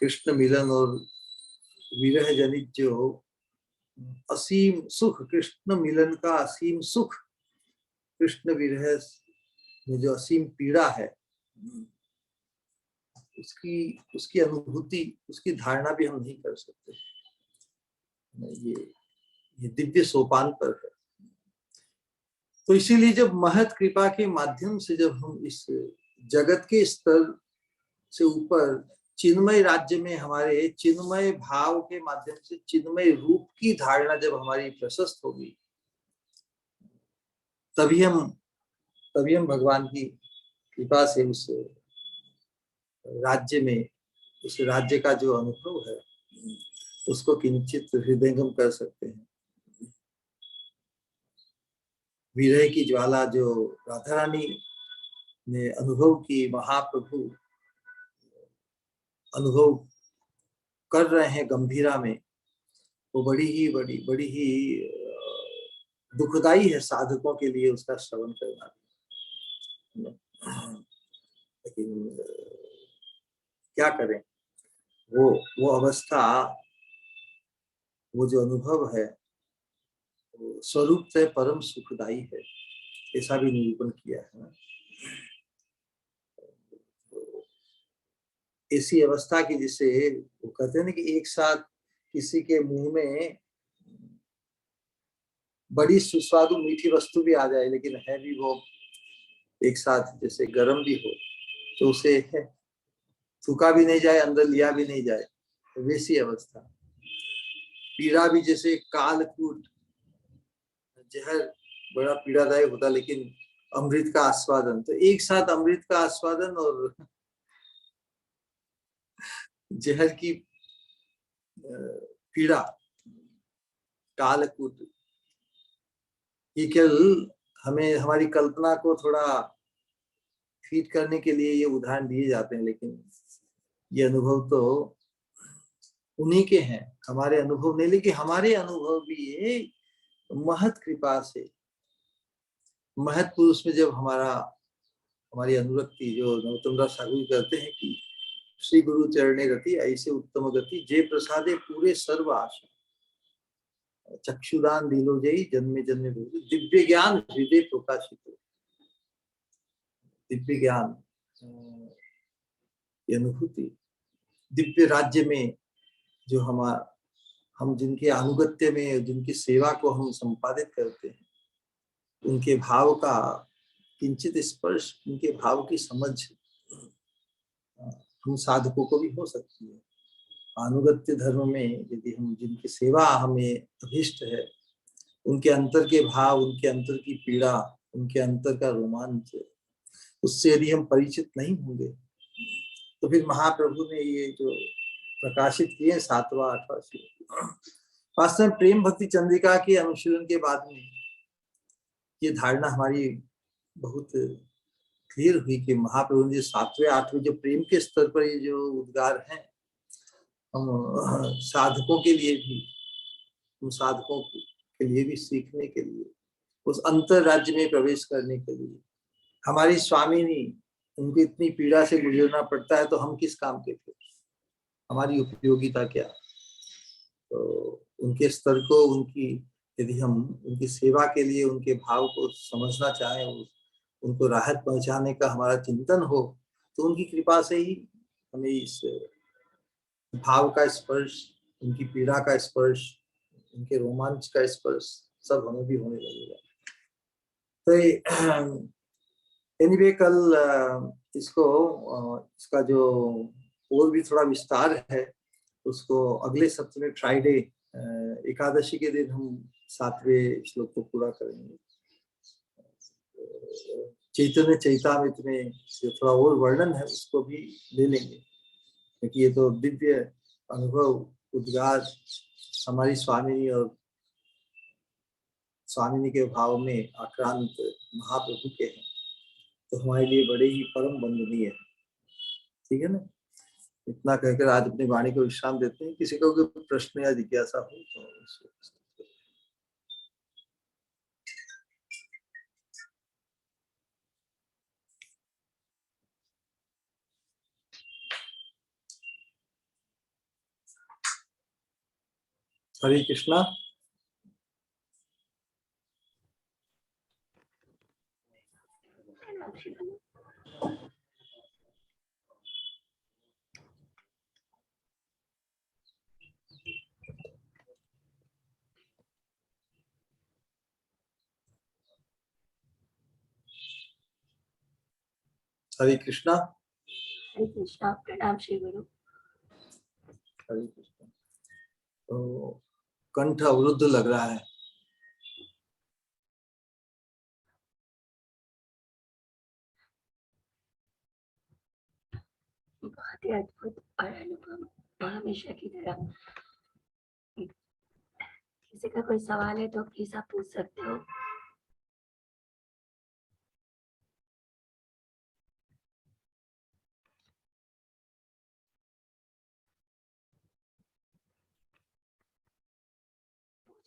कृष्ण मिलन और विरह जनित जो असीम सुख, कृष्ण मिलन का असीम सुख, कृष्ण विरह में जो असीम पीड़ा है, उसकी अनुभूति, उसकी धारणा भी हम नहीं कर सकते। ये दिव्य सोपान पर है। तो इसीलिए जब महत कृपा के माध्यम से जब हम इस जगत के स्तर से ऊपर चिन्मय राज्य में हमारे चिन्मय भाव के माध्यम से चिन्मय रूप की धारणा जब हमारी प्रशस्त होगी, तभी हम भगवान की कृपा से उस राज्य में, उस राज्य का जो अनुभव है उसको किंचित हृदयंगम कर सकते हैं। विरह की ज्वाला जो राधा रानी ने अनुभव की, महाप्रभु अनुभव कर रहे हैं गंभीरा में, वो बड़ी ही दुखदाई है साधकों के लिए उसका श्रवण करना। लेकिन क्या करें, वो अवस्था, वो जो अनुभव है वो स्वरूप से परम सुखदाई है, ऐसा भी निरूपण किया है ना। ऐसी अवस्था की जिसे वो कहते हैं ना कि एक साथ किसी के मुंह में बड़ी सुस्वादु मीठी वस्तु भी आ जाए, लेकिन है भी वो एक साथ जैसे गर्म भी हो, तो उसे थूका भी नहीं जाए, अंदर लिया भी नहीं जाए, तो वैसी अवस्था। पीड़ा भी जैसे कालकूट जहर बड़ा पीड़ादायक होता, लेकिन अमृत का आस्वादन, तो एक साथ अमृत का आस्वादन और जहर की पीड़ा, कालकूट, ये केवल हमें हमारी कल्पना को थोड़ा फीड करने के लिए ये उदाहरण दिए जाते हैं, लेकिन ये अनुभव तो उन्हीं के हैं, हमारे अनुभव नहीं। लेकिन हमारे अनुभव भी ये महत कृपा से, महत पुरुष में जब हमारी अनुरक्ति, जो नरोत्तम दास ठाकुर कहते हैं कि श्री गुरु चरणे रति ऐसे उत्तम गति, जे प्रसादे पूरे सर्व आशा, चक्षुदान लीलोजयी जन्मे जन्मे दिव्य ज्ञान हृदय प्रकाशित, दिव्य ज्ञान अनुभूति, दिव्य राज्य में जो हम जिनके अनुगत्य में, जिनकी सेवा को हम संपादित करते हैं, उनके भाव का किंचित स्पर्श, उनके भाव की समझ हम साधकों को भी हो सकती है। अनुगत्य धर्म में यदि हम जिनकी सेवा हमें अभिष्ट है, उनके अंतर के भाव, उनके अंतर की पीड़ा, उनके अंतर का रोमांच, उससे यदि हम परिचित नहीं होंगे, तो फिर महाप्रभु ने ये जो प्रकाशित किए 7वां 8वां श्लोक, वास्तव में प्रेम भक्ति चंद्रिका के अनुशीलन के बाद में ये धारणा हमारी बहुत क्लियर हुई कि महाप्रभु ने 7वें 8वें जो प्रेम के स्तर पर ये जो उद्गार हैं, हम साधकों के लिए भी, हम साधकों के लिए भी सीखने के लिए, उस अंतर राज्य में प्रवेश करने के लिए, हमारी स्वामिनी, उनको इतनी पीड़ा से गुजरना पड़ता है, तो हम किस काम के थे, हमारी उपयोगिता क्या। तो उनके स्तर को, उनकी यदि हम उनकी सेवा के लिए उनके भाव को समझना चाहें, उनको राहत पहुंचाने का हमारा चिंतन हो, तो उनकी कृपा से ही हमें इस भाव का स्पर्श, उनकी पीड़ा का स्पर्श, उनके रोमांच का स्पर्श सब हमें भी होने लगेगा। तो एनीवे कल इसका जो और भी थोड़ा विस्तार है, उसको अगले सप्ताह में फ्राइडे एकादशी के दिन हम 7वें श्लोक को पूरा करेंगे। चैतन्य चैतामृत में जो थोड़ा और वर्णन है उसको भी ले लेंगे, क्योंकि ये तो दिव्य अनुभव उद्गार हमारी स्वामिनी और स्वामिनी के भाव में आक्रांत महाप्रभु के हैं, तो हमारे लिए बड़े ही परम वंदनीय है। ठीक है ना, इतना कहकर आज अपनी वाणी को विश्राम देते हैं। किसी को कोई प्रश्न या जिज्ञासा हो तो हरे कृष्णा। हरे कृष्णा। हरे कृष्णा। प्रणाम श्री गुरु। हरे कृष्णा। तो कंठ अवरुद्ध लग रहा है। बहुत ही अद्भुत और अनुभव हमेशा की तरह। किसी का कोई सवाल है तो प्लीज आप पूछ सकते हो।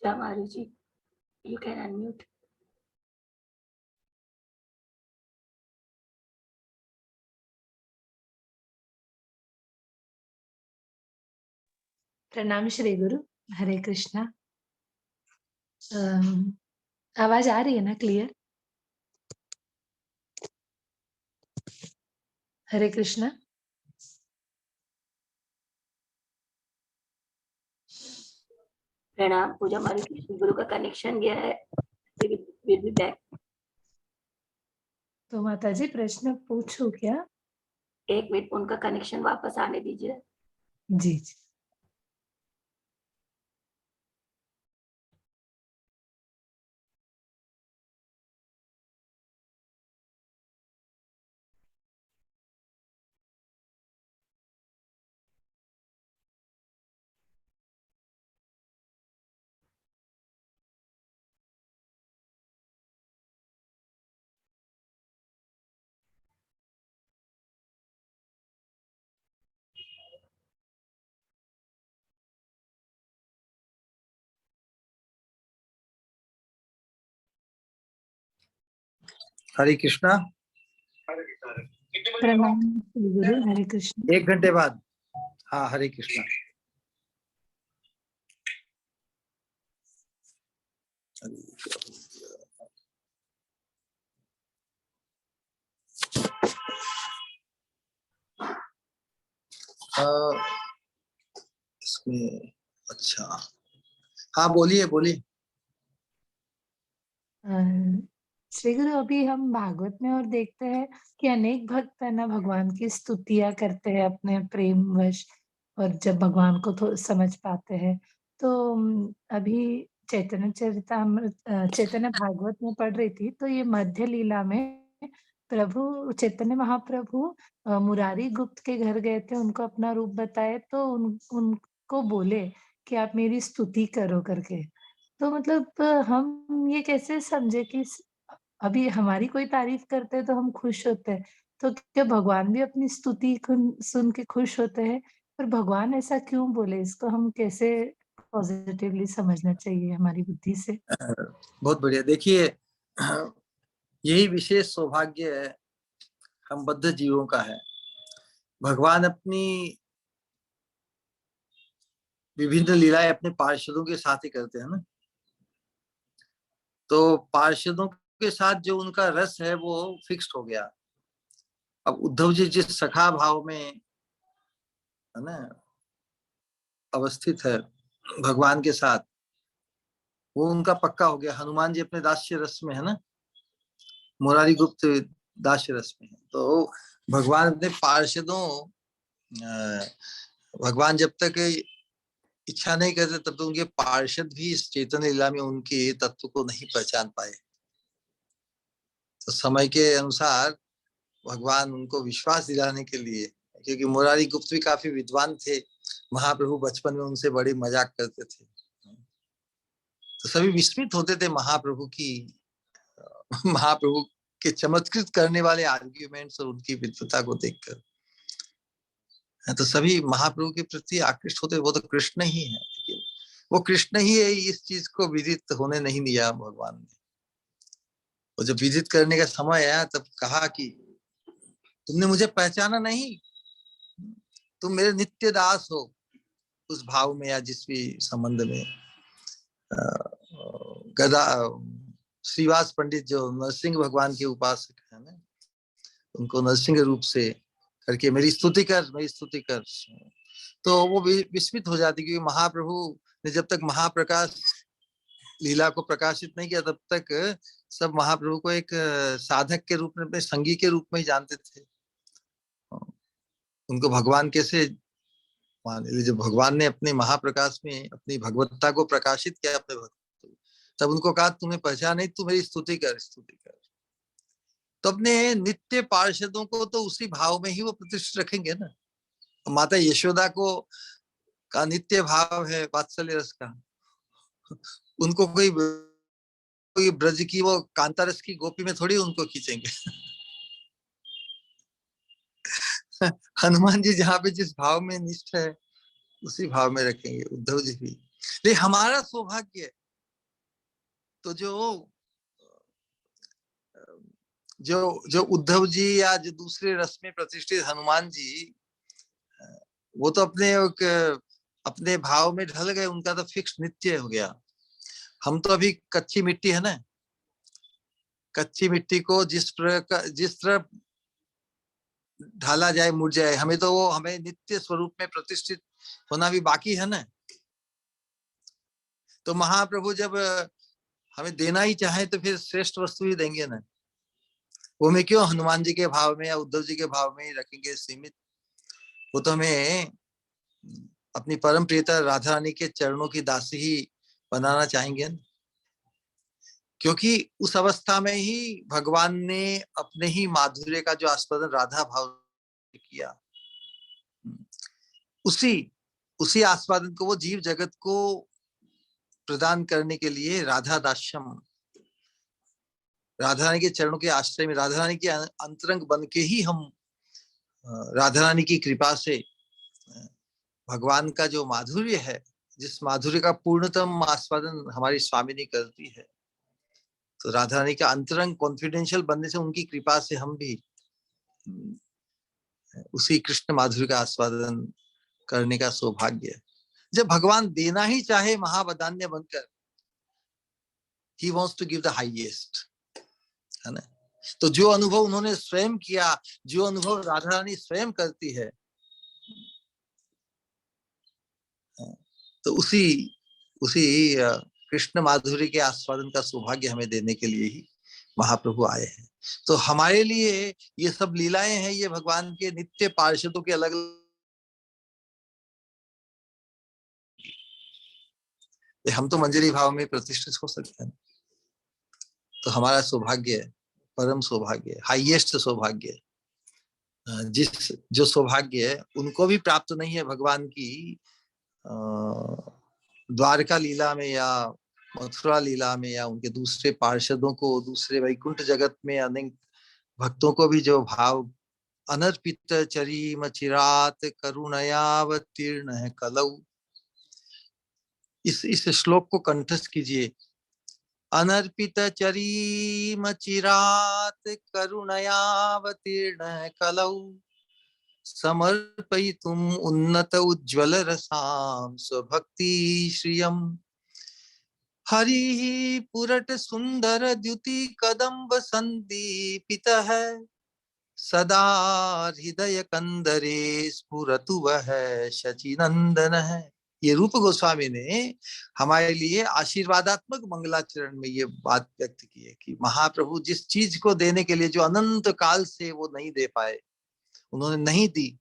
पूजा मारू जी, you can unmute. प्रणाम श्री गुरु। हरे कृष्णा। आवाज आ रही है ना क्लियर? हरे कृष्णा। प्रणाम पूजा मारू जी, श्री गुरु का कनेक्शन गया है, will be back. तो माता जी प्रश्न पूछूं क्या? 1 मिनट, उनका कनेक्शन वापस आने दीजिए। जी जी। हरे कृष्णा। प्रणाम श्री गुरु। हरे कृष्णा। 1 घंटे बाद। हाँ, हरे कृष्णा। इसमें अच्छा, हाँ बोलिए बोलिए। श्री गुरु, अभी हम भागवत में और देखते हैं कि अनेक भक्त है ना भगवान की स्तुतियां करते हैं अपने प्रेम वश, और जब भगवान को समझ पाते हैं तो अभी चैतन्य चरितामृत चैतन्य भागवत में पढ़ रही थी, तो ये मध्य लीला में प्रभु चैतन्य महाप्रभु मुरारी गुप्त के घर गए थे, उनको अपना रूप बताए तो उनको बोले कि आप मेरी स्तुति करो करके। तो मतलब हम ये कैसे समझे कि अभी हमारी कोई तारीफ करते हैं तो हम खुश होते हैं, तो क्या भगवान भी अपनी स्तुति सुन के खुश होते हैं? पर भगवान ऐसा क्यों बोले, इसको हम कैसे पॉजिटिवली समझना चाहिए हमारी बुद्धि से? बहुत बढ़िया। देखिए, यही विशेष सौभाग्य है हम बद्ध जीवों का है। भगवान अपनी विभिन्न लीलाएं अपने पार्षदों के साथ ही करते हैं ना। तो पार्षदों के साथ जो उनका रस है वो फिक्स्ड हो गया। अब उद्धव जी जिस सखा भाव में है ना अवस्थित है भगवान के साथ, वो उनका पक्का हो गया। हनुमान जी अपने दास्य रस में है ना, मुरारी गुप्त दास्य रस में है। तो भगवान अपने पार्षदों, भगवान जब तक इच्छा नहीं करते तब तो उनके पार्षद भी इस चैतन्य लीला में उनके तत्व को नहीं पहचान पाए। तो समय के अनुसार भगवान उनको विश्वास दिलाने के लिए, क्योंकि मुरारी गुप्त भी काफी विद्वान थे, महाप्रभु बचपन में उनसे बड़ी मजाक करते थे, तो सभी विस्मित होते थे महाप्रभु के चमत्कृत करने वाले आर्ग्यूमेंट्स और उनकी विद्वता को देखकर। तो सभी महाप्रभु के प्रति आकृष्ट होते। वो तो कृष्ण ही है, लेकिन वो कृष्ण ही है, इस चीज को विदित होने नहीं दिया भगवान ने। वो जब विदित करने का समय आया तब कहा कि तुमने मुझे पहचाना नहीं, तुम मेरे नित्य दास हो। उस भाव में या जिस भी संबंध में गदा श्रीवास पंडित जो नरसिंह भगवान के उपासक है ना, उनको नरसिंह रूप से करके मेरी स्तुति कर, तो वो विस्मित हो जाती, क्योंकि महाप्रभु ने जब तक महाप्रकाश लीला को प्रकाशित नहीं किया तब तक सब महाप्रभु को एक साधक के रूप में, अपने संगी के रूप में ही जानते थे। उनको भगवान कैसे मान लीजिए, जब भगवान ने अपने महाप्रकाश में अपनी भगवत्ता को प्रकाशित किया अपने भक्त, तब उनको कहा तुम्हें पहचान नहीं, तू मेरी स्तुति कर। तो अपने नित्य पार्षदों को तो उसी भाव में ही वो प्रतिष्ठित रखेंगे ना। माता यशोदा को का नित्य भाव है वात्सल्य रस का, उनको कोई ब्रज की वो कांता रस की गोपी में थोड़ी उनको खींचेंगे। हनुमान जी जहाँ पे जिस भाव में निष्ठ है उसी भाव में रखेंगे, उद्धव जी भी। लेकिन हमारा सौभाग्य तो जो उद्धव जी या जो दूसरे रस में प्रतिष्ठित हनुमान जी, वो तो अपने भाव में ढल गए, उनका तो फिक्स नित्य हो गया। हम तो अभी कच्ची मिट्टी है ना, कच्ची मिट्टी को जिस तरह ढाला जाए मुड़ जाए, हमें नित्य स्वरूप में प्रतिष्ठित होना भी बाकी है ना। तो महाप्रभु जब हमें देना ही चाहे तो फिर श्रेष्ठ वस्तु ही देंगे ना। वो हमें क्यों हनुमान जी के भाव में या उद्धव जी के भाव में ही रखेंगे सीमित। वो तो हमें अपनी परम प्रियता राधा रानी के चरणों की दासी ही बनाना चाहेंगे ना। क्योंकि उस अवस्था में ही भगवान ने अपने ही माधुर्य का जो आस्वादन राधा भाव किया, उसी उसी आस्वादन को वो जीव जगत को प्रदान करने के लिए राधा दास्यम, राधा रानी के चरणों के आश्रय में राधा रानी के अंतरंग बन के ही हम राधा रानी की कृपा से भगवान का जो माधुर्य है, जिस माधुर्य का पूर्णतम आस्वादन हमारी स्वामिनी करती है, तो राधा रानी का अंतरंग कॉन्फिडेंशियल बनने से उनकी कृपा से हम भी उसी कृष्ण माधुर्य का आस्वादन करने का सौभाग्य है। जब भगवान देना ही चाहे महावदान्य बनकर, he wants to give the highest, है ना। तो जो अनुभव उन्होंने स्वयं किया, जो अनुभव राधा रानी स्वयं करती है, तो उसी कृष्ण माधुर्य के आस्वादन का सौभाग्य हमें देने के लिए ही महाप्रभु आए हैं। तो हमारे लिए ये सब लीलाएं हैं, ये भगवान के नित्य पार्षदों के अलग, हम तो मंजरी भाव में प्रतिष्ठित हो सकते हैं। तो हमारा सौभाग्य है, परम सौभाग्य, हाईएस्ट सौभाग्य, जो सौभाग्य है उनको भी प्राप्त नहीं है भगवान की द्वारका लीला में या मथुरा लीला में, या उनके दूसरे पार्षदों को, दूसरे वैकुंठ जगत में अनेक भक्तों को भी जो भाव अनर्पित चरीम चिरात करुणयावतीर्ण है कलौ। इस श्लोक को कंठस्थ कीजिए। अनर्पित चरीम चिरात करुणयावतीर्ण है कलौ, समर्पयितुम् उन्नत उज्ज्वल रसाम स्वभक्ति श्रियम। हरि पुरट सुंदर द्युति कदम्ब संदीपित है, सदा हृदय कंदरे स्फुरतु वह शचीनंदन है। ये रूप गोस्वामी ने हमारे लिए आशीर्वादात्मक मंगलाचरण में ये बात व्यक्त की है कि महाप्रभु जिस चीज को देने के लिए, जो अनंत काल से वो नहीं दे पाए, उन्होंने नहीं दी,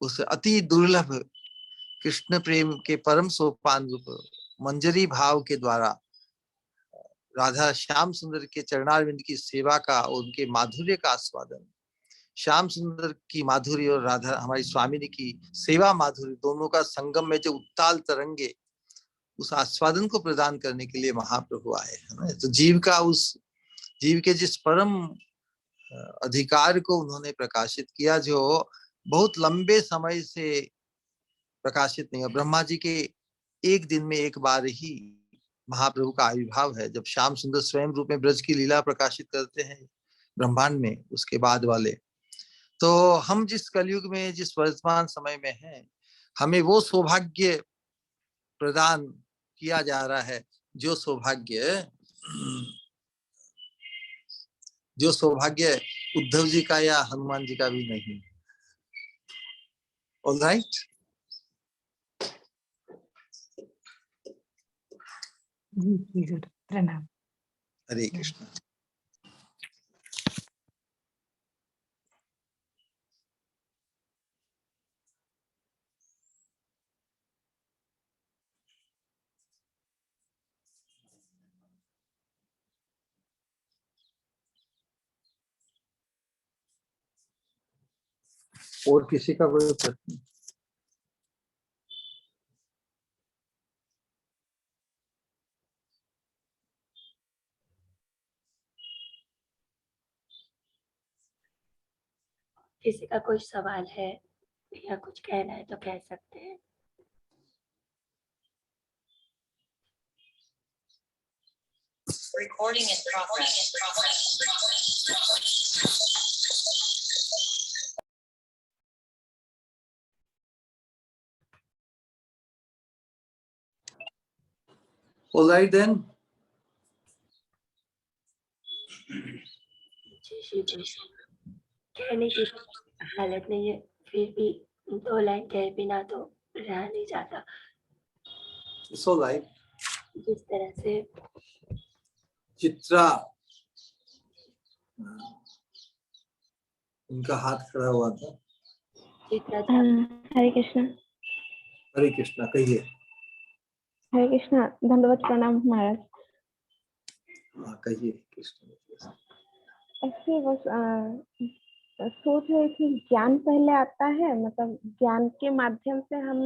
उस अति दुर्लभ कृष्ण प्रेम के परम सोपान रूप मंजरी भाव के द्वारा राधा श्याम सुंदर के चरणारविंद की सेवा का, उनके माधुर्य का आस्वादन, श्याम सुंदर की माधुर्य और राधा हमारी स्वामिनी की सेवा माधुर्य, दोनों का संगम में जो उत्ताल तरंगे, उस आस्वादन को प्रदान करने के लिए महाप्रभु आए, है ना। तो जीव के जिस परम अधिकार को उन्होंने प्रकाशित किया, जो बहुत लंबे समय से प्रकाशित नहीं है। ब्रह्मा जी के एक दिन में एक बार ही महाप्रभु का आविर्भाव है, जब श्याम सुंदर स्वयं रूप में ब्रज की लीला प्रकाशित करते हैं ब्रह्मांड में, उसके बाद वाले। तो हम जिस कलयुग में, जिस वर्तमान समय में हैं, हमें वो सौभाग्य प्रदान किया जा रहा है, जो सौभाग्य उद्धव जी का या हनुमान जी का भी नहीं। ऑलराइट, जी गुरु, प्रणाम। हरे कृष्ण। और किसी का कोई प्रश्न? किसी का कोई सवाल है या कुछ कहना है तो कह सकते हैं। Recording in progress. All right then. कहने की हालत नहीं है, फिर भी 2 लाइन कहे बिना तो रहा नहीं जाता। It's all right. जिस तरह से चित्रा, उनका हाथ खड़ा हुआ था। चित्रा हरे कृष्णा। हरे कृष्णा, कहिए। हरे कृष्णा, धन्यवाद, प्रणाम महाराज। हाँ कहिए कृष्ण। ऐसे बस सोच रही थी, ज्ञान पहले आता है, मतलब ज्ञान के माध्यम से हम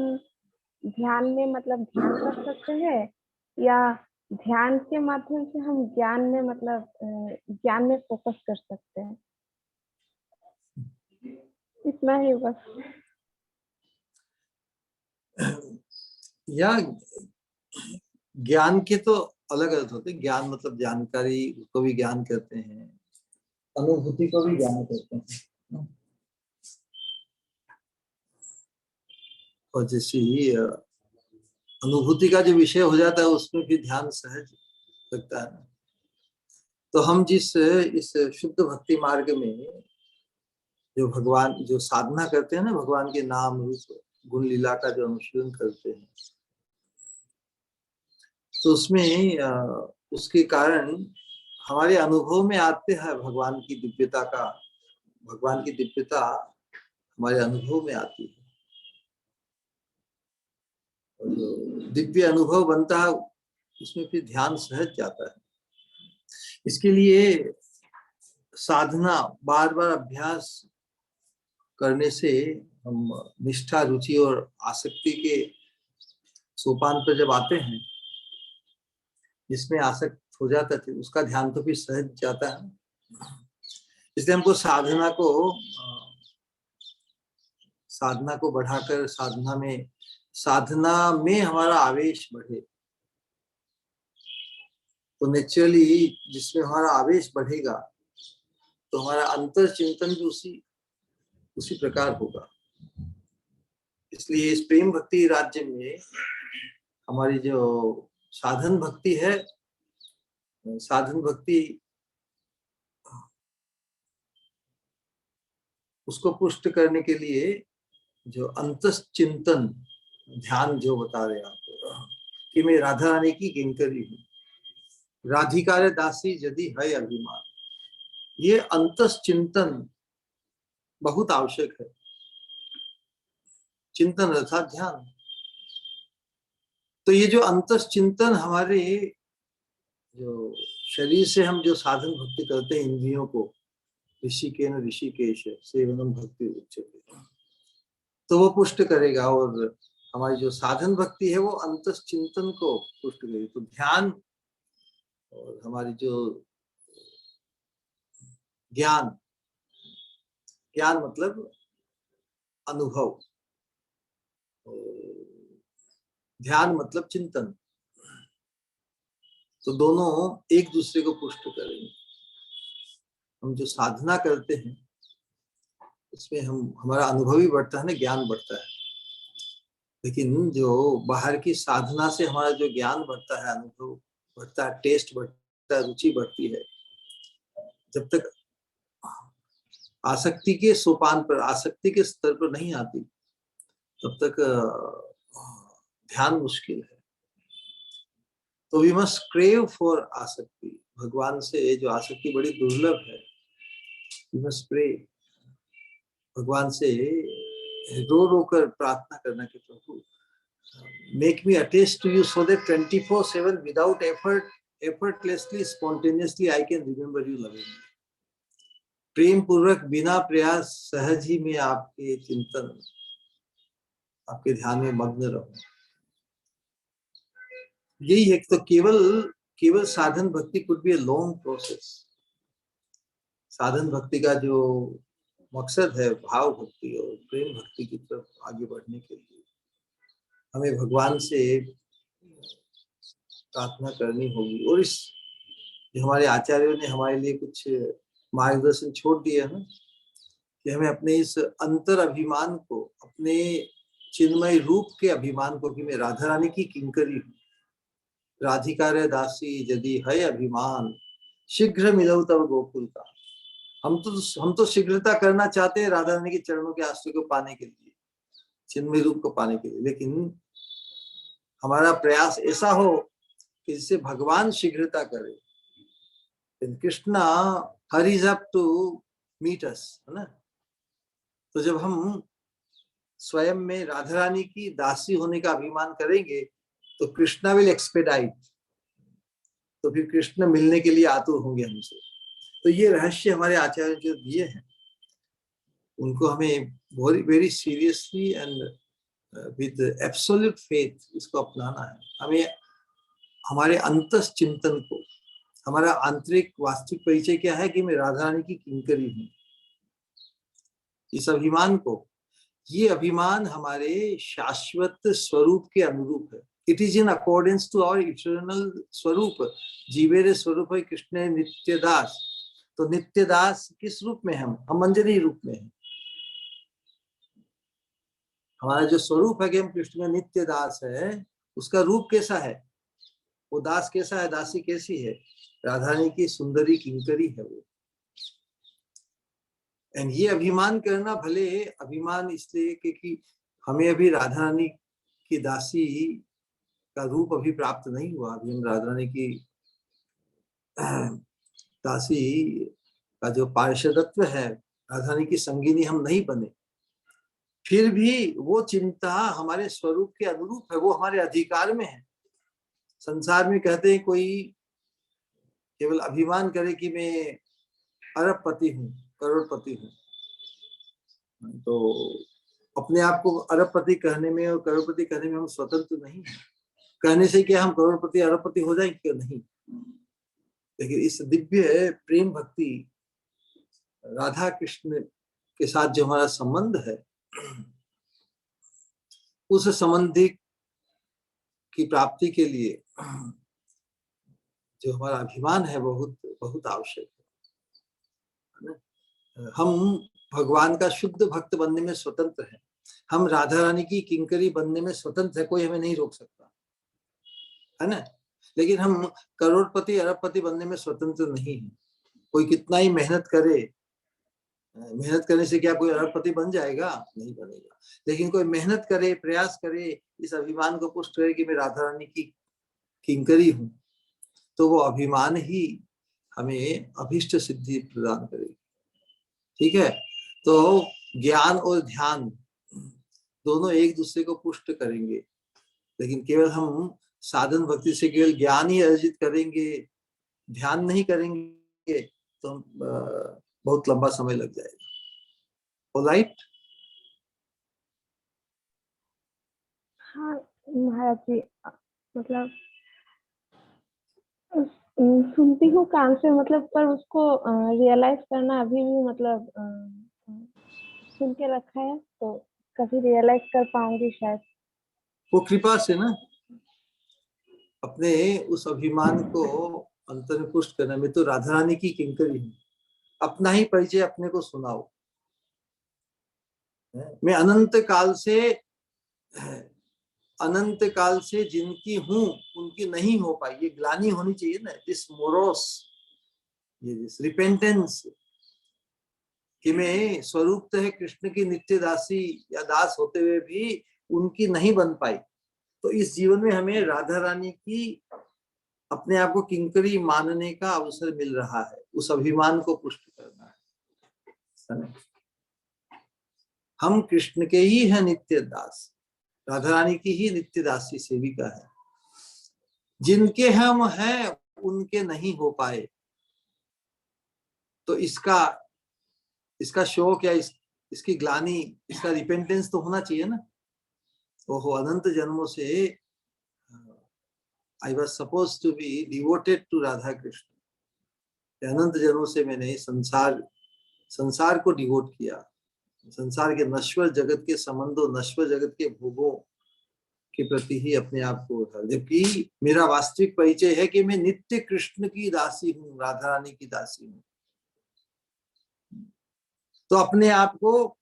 ध्यान में मतलब ध्यान कर सकते हैं, या ध्यान के माध्यम से हम ज्ञान में मतलब ज्ञान में फोकस कर सकते हैं। इतना ही बस। या ज्ञान के तो अलग अलग होते हैं। ज्ञान मतलब जानकारी को भी ज्ञान कहते हैं, अनुभूति को भी ज्ञान कहते हैं। और जैसे ही अनुभूति का जो विषय हो जाता है उसमें भी ध्यान सहज लगता है। तो हम जिस इस शुद्ध भक्ति मार्ग में जो भगवान जो साधना करते हैं ना, भगवान के नाम रूप गुण लीला का जो अनुशीलन करते हैं, तो उसमें उसके कारण हमारे अनुभव में आते हैं भगवान की दिव्यता का, भगवान की दिव्यता हमारे अनुभव में आती है। और जो दिव्य अनुभव बनता है उसमें फिर ध्यान सहज जाता है। इसके लिए साधना, बार बार अभ्यास करने से हम निष्ठा, रुचि और आसक्ति के सोपान पर जब आते हैं, जिसमें आसक्त हो जाता है उसका ध्यान तो फिर सहज जाता है। इसलिए हमको साधना को बढ़ाकर साधना में हमारा आवेश बढ़े। तो नेचुरली जिसमें हमारा आवेश बढ़ेगा तो हमारा अंतर चिंतन भी उसी प्रकार होगा। इसलिए इस प्रेम भक्ति राज्य में हमारी जो साधन भक्ति है, साधन भक्ति उसको पुष्ट करने के लिए जो अंतश्चिंतन ध्यान जो बता रहे हैं आपको कि मैं राधा रानी की किंकरी हूँ, राधिका दासी यदि है अभिमान, ये अंतश्चिंतन बहुत आवश्यक है। चिंतन अर्थात ध्यान। तो ये जो अंतश्चिंतन हमारे जो शरीर से हम जो साधन भक्ति करते हैं, इंद्रियों को ऋषिकेन ऋषिकेश सेवनम भक्ति उच्चते, तो वो पुष्ट करेगा। और हमारी जो साधन भक्ति है वो अंतश्चिंतन को पुष्ट करेगी। तो ध्यान और हमारी जो ज्ञान मतलब अनुभव, ध्यान मतलब चिंतन, तो दोनों एक दूसरे को पुष्ट करेंगे। हम जो साधना करते हैं उसमें हमारा अनुभव ही बढ़ता है ना, ज्ञान बढ़ता है। लेकिन जो बाहर की साधना से हमारा जो ज्ञान बढ़ता है, अनुभव बढ़ता है, टेस्ट बढ़ता है, रुचि बढ़ती है, जब तक आसक्ति के सोपान पर, आसक्ति के स्तर पर नहीं आती तब तक ध्यान मुश्किल है। तो वी मस्ट क्रेव फॉर आसक्ति। भगवान से जो आसक्ति बड़ी दुर्लभ है, वी मस्ट प्रे, भगवान से रो रो कर प्रार्थना करना कि प्रभु make me attached to you so that 24/7 without effortlessly, spontaneously I can remember you lovingly. प्रेम पूर्वक बिना प्रयास सहज ही में आपके चिंतन, आपके ध्यान में मग्न रहूं। यही है। तो केवल साधन भक्ति could be a long process. साधन भक्ति का जो मकसद है भाव भक्ति और प्रेम भक्ति की तरफ आगे बढ़ने के लिए हमें भगवान से प्रार्थना करनी होगी। और इस जो हमारे आचार्यों ने हमारे लिए कुछ मार्गदर्शन छोड़ दिए है ना, कि हमें अपने इस अंतर अभिमान को, अपने चिन्मय रूप के अभिमान को, कि मैं राधा रानी की किंकरी हूँ, राधिकारे दासी यदि है अभिमान, शीघ्र मिलो तब गोकुल का। हम तो शीघ्रता करना चाहते हैं राधा रानी के चरणों के आश्रय को पाने के लिए, चिन्मय रूप को पाने के लिए, लेकिन हमारा प्रयास ऐसा हो कि जिससे भगवान शीघ्रता करे। Krishna hurries up to meet us, है ना। तो जब हम स्वयं में राधा रानी की दासी होने का अभिमान करेंगे तो कृष्णा विल एक्सपेडाइट, तो फिर कृष्ण मिलने के लिए आतुर होंगे हमसे। तो ये रहस्य हमारे आचार्य जो दिए हैं उनको हमें very seriously and with absolute faith इसको अपनाना है। हमें हमारे अंतस चिंतन को, हमारा आंतरिक वास्तविक परिचय क्या है कि मैं राधा रानी की किंकरी हूँ, इस अभिमान को, ये अभिमान हमारे शाश्वत स्वरूप के अनुरूप है। It is in accordance to our eternal swarup. जीवेरे स्वरूप है कृष्ण नित्य दास। तो नित्य दास किस रूप में हम मंजरी रूप में हैं। हमारा जो स्वरूप है कि हम कृष्ण में नित्य दास है, उसका रूप कैसा है, वो दास कैसा है, दासी कैसी है, राधा रानी की सुंदरी किंकरी है वो। एंड ये अभिमान करना, भले अभिमान इसलिए कि हमें अभी राधा रानी की दासी का रूप अभी प्राप्त नहीं हुआ, अभी हम राधा रानी की दासी का जो पार्षदत्व है, राधा रानी की संगिनी हम नहीं बने, फिर भी वो चिंता हमारे स्वरूप के अनुरूप है, वो हमारे अधिकार में है। संसार में कहते हैं कोई केवल अभिमान करे कि मैं अरबपति हूँ, करोड़पति हूँ, तो अपने आप को अरबपति कहने में और करोड़पति कहने में हम स्वतंत्र नहीं हैं। कहने से क्या हम करोड़पति अरबपति हो जाएंगे? क्यों नहीं। लेकिन इस दिव्य प्रेम भक्ति राधा कृष्ण के साथ जो हमारा संबंध है, उस संबंधी की प्राप्ति के लिए जो हमारा अभिमान है बहुत बहुत आवश्यक है। हम भगवान का शुद्ध भक्त बनने में स्वतंत्र हैं, हम राधा रानी की किंकरी बनने में स्वतंत्र है, कोई हमें नहीं रोक सकता, है ना। लेकिन हम करोड़पति अरबपति बनने में स्वतंत्र नहीं है। कोई कितना ही मेहनत करे, मेहनत करने से क्या कोई अरबपति बन जाएगा? नहीं बनेगा। लेकिन कोई मेहनत करे, प्रयास करे, इस अभिमान को पुष्ट करे कि मैं राधा रानी की किंकरी हूं, तो वो अभिमान ही हमें अभीष्ट सिद्धि प्रदान करेगी। ठीक है। तो ज्ञान और ध्यान दोनों एक दूसरे को पुष्ट करेंगे, लेकिन केवल हम साधन भक्ति से केवल ज्ञान ही अर्जित करेंगे, ध्यान नहीं करेंगे तो बहुत लंबा समय लग जाएगा। ऑलराइट। हाँ महाराज जी, मतलब सुनती हूँ कान से, मतलब पर उसको रियलाइज करना अभी भी मतलब सुन के रखा है, तो कभी रियलाइज कर पाऊंगी शायद। वो कृपा से ना अपने उस अभिमान को अंतर में पुष्ट करने में, तो राधा रानी की किंकरी हूँ, अपना ही परिचय अपने को सुनाओ। मैं अनंत काल से जिनकी हूं उनकी नहीं हो पाई, ये ग्लानि होनी चाहिए ना, दिस मोरोस, ये दिस रिपेंटेंस कि मैं स्वरूप है कृष्ण की नित्य दासी या दास होते हुए भी उनकी नहीं बन पाई। तो इस जीवन में हमें राधा रानी की अपने आप को किंकरी मानने का अवसर मिल रहा है, उस अभिमान को पुष्ट करना है। हम कृष्ण के ही हैं नित्य दास, राधा रानी की ही नित्य दासी सेविका है। जिनके हम हैं उनके नहीं हो पाए, तो इसका शोक या इसकी ग्लानि, इसका रिपेंटेंस तो होना चाहिए ना। ओहो, अनंत जन्मों से I was suppose to be devoted to Radha Krishna. अनंत जन्मों से मैंने संसार को डिवोट किया, संसार के नश्वर जगत के संबंधों, नश्वर जगत के भोगों के प्रति ही अपने आप को, जबकि मेरा वास्तविक परिचय है कि मैं नित्य कृष्ण की दासी हूँ, राधा रानी की दासी हूँ। तो अपने आप को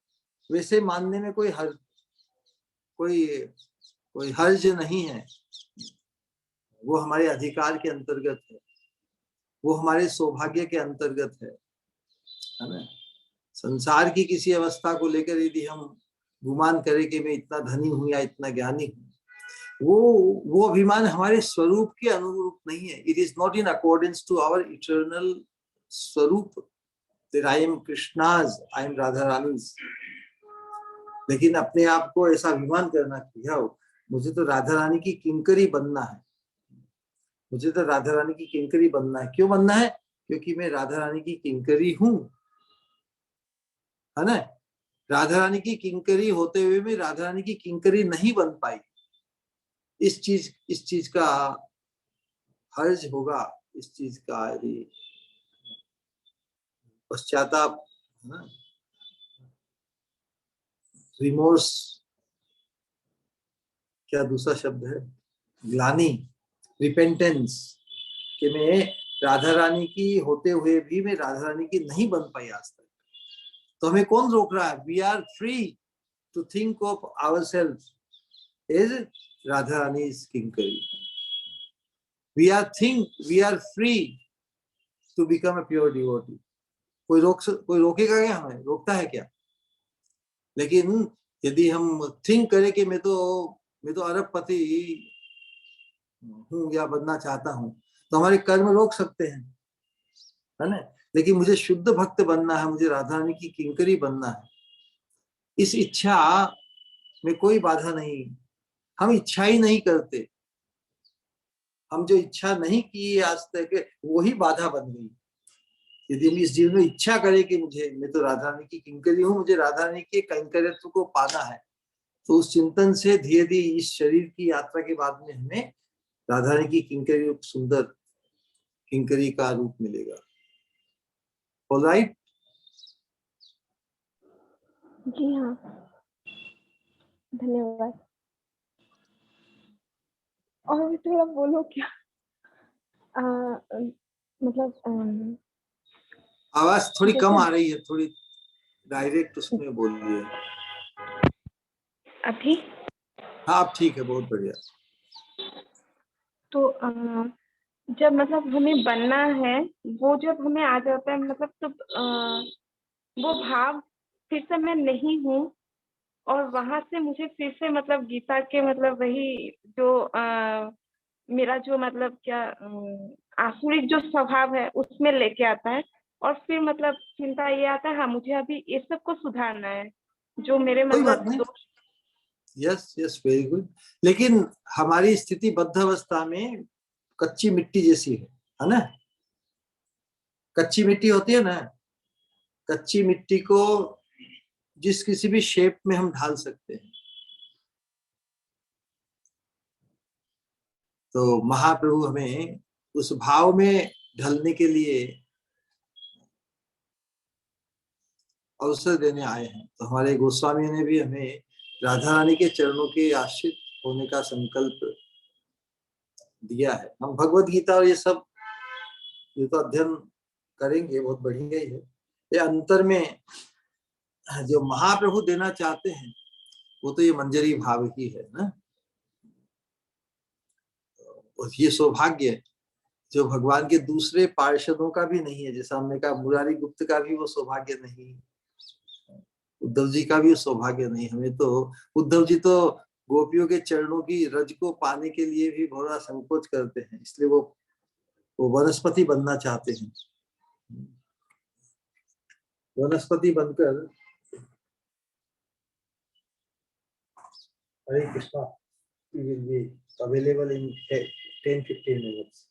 वैसे मानने में कोई हर्ज नहीं है। वो हमारे अधिकार के अंतर्गत है, वो हमारे सौभाग्य के अंतर्गत है ना। संसार की किसी अवस्था को लेकर यदि हम गुमान करें कि मैं इतना धनी हूं या इतना ज्ञानी हूं, वो अभिमान हमारे स्वरूप के अनुरूप नहीं है। It is not in accordance to our eternal स्वरूप। I am Krishna's, I am Radha Rani's. लेकिन अपने आप को ऐसा अभिमान करना कि मुझे तो राधा रानी की किंकरी बनना है, मुझे तो राधा रानी की किंकरी बनना है। क्यों बनना है? क्योंकि मैं राधा रानी की किंकरी हूं, है ना। राधा रानी की किंकरी होते हुए मैं राधा रानी की किंकरी नहीं बन पाई। इस चीज का हर्ज होगा, इस चीज का यदि पश्चाताप, रिमोर्स, क्या दूसरा शब्द है, ग्लानि, रिपेंटेंस, कि मैं राधा रानी की होते हुए भी मैं राधा रानी की नहीं बन पाई आज तक। तो हमें कौन रोक रहा है? We are free to think of ourselves as Radha Rani's किंकरी। We are free to become a pure devotee. कोई रोकेगा क्या? हमें रोकता है क्या? लेकिन यदि हम थिंक करें कि मैं तो अरबपति हूं या बनना चाहता हूं, तो हमारे कर्म रोक सकते हैं, है ना। लेकिन मुझे शुद्ध भक्त बनना है, मुझे राधा रानी की किंकरी बनना है, इस इच्छा में कोई बाधा नहीं। हम इच्छा ही नहीं करते, हम जो इच्छा नहीं की आज तक वही बाधा बन गई। यदि हम इस जीवन में इच्छा करें कि मैं तो राधा रानी की किंकरी हूँ, मुझे राधा रानी के किंकरित्व को पाना है, तो उस चिंतन से धीरे धीरे इस शरीर की यात्रा के बाद में हमें राधा रानी की किंकरी, सुंदर किंकरी का रूप मिलेगा। ऑलराइट? जी हाँ, धन्यवाद। और भी थोड़ा बोलो क्या? मतलब आवाज थोड़ी कम जैसे आ रही है, थोड़ी डायरेक्ट उसमें बोलिए। अभी हाँ, अब ठीक है, बहुत बढ़िया। तो जब मतलब हमें बनना है, वो जब हमें आ जाता है, मतलब तो वो भाव फिर से मैं नहीं हूँ, और वहां से मुझे फिर से मतलब गीता के मतलब वही जो मेरा जो मतलब क्या आसुरिक जो स्वभाव है उसमें लेके आता है। और फिर मतलब चिंता ये आता है, हाँ मुझे अभी ये सब को सुधारना है, जो मेरे कोई बात मतलब नहीं। दोष। Yes, very good. लेकिन हमारी स्थिति बद्ध अवस्था में कच्ची मिट्टी जैसी है ना। कच्ची मिट्टी होती है ना, कच्ची मिट्टी को जिस किसी भी शेप में हम ढाल सकते हैं। तो महाप्रभु हमें उस भाव में ढलने के लिए अवसर देने आए हैं। तो हमारे गोस्वामी ने भी हमें राधा रानी के चरणों के आश्रित होने का संकल्प दिया है। हम भगवत गीता और ये तो अध्ययन करेंगे, बहुत बढ़िया ही है। ये अंतर में जो महाप्रभु देना चाहते हैं वो तो ये मंजरी भाव ही है ना। और ये सौभाग्य जो भगवान के दूसरे पार्षदों का भी नहीं है। जैसा हमने कहा, मुरारी गुप्त का भी वो सौभाग्य नहीं, उद्धव जी का भी सौभाग्य नहीं। हमें तो उद्धव जी तो गोपियों के चरणों की रज को पाने के लिए भी बड़ा संकोच करते हैं, इसलिए वो वनस्पति बनना चाहते हैं। वनस्पति बनकर, हरे Krishna, we will be available in 10-15 minutes.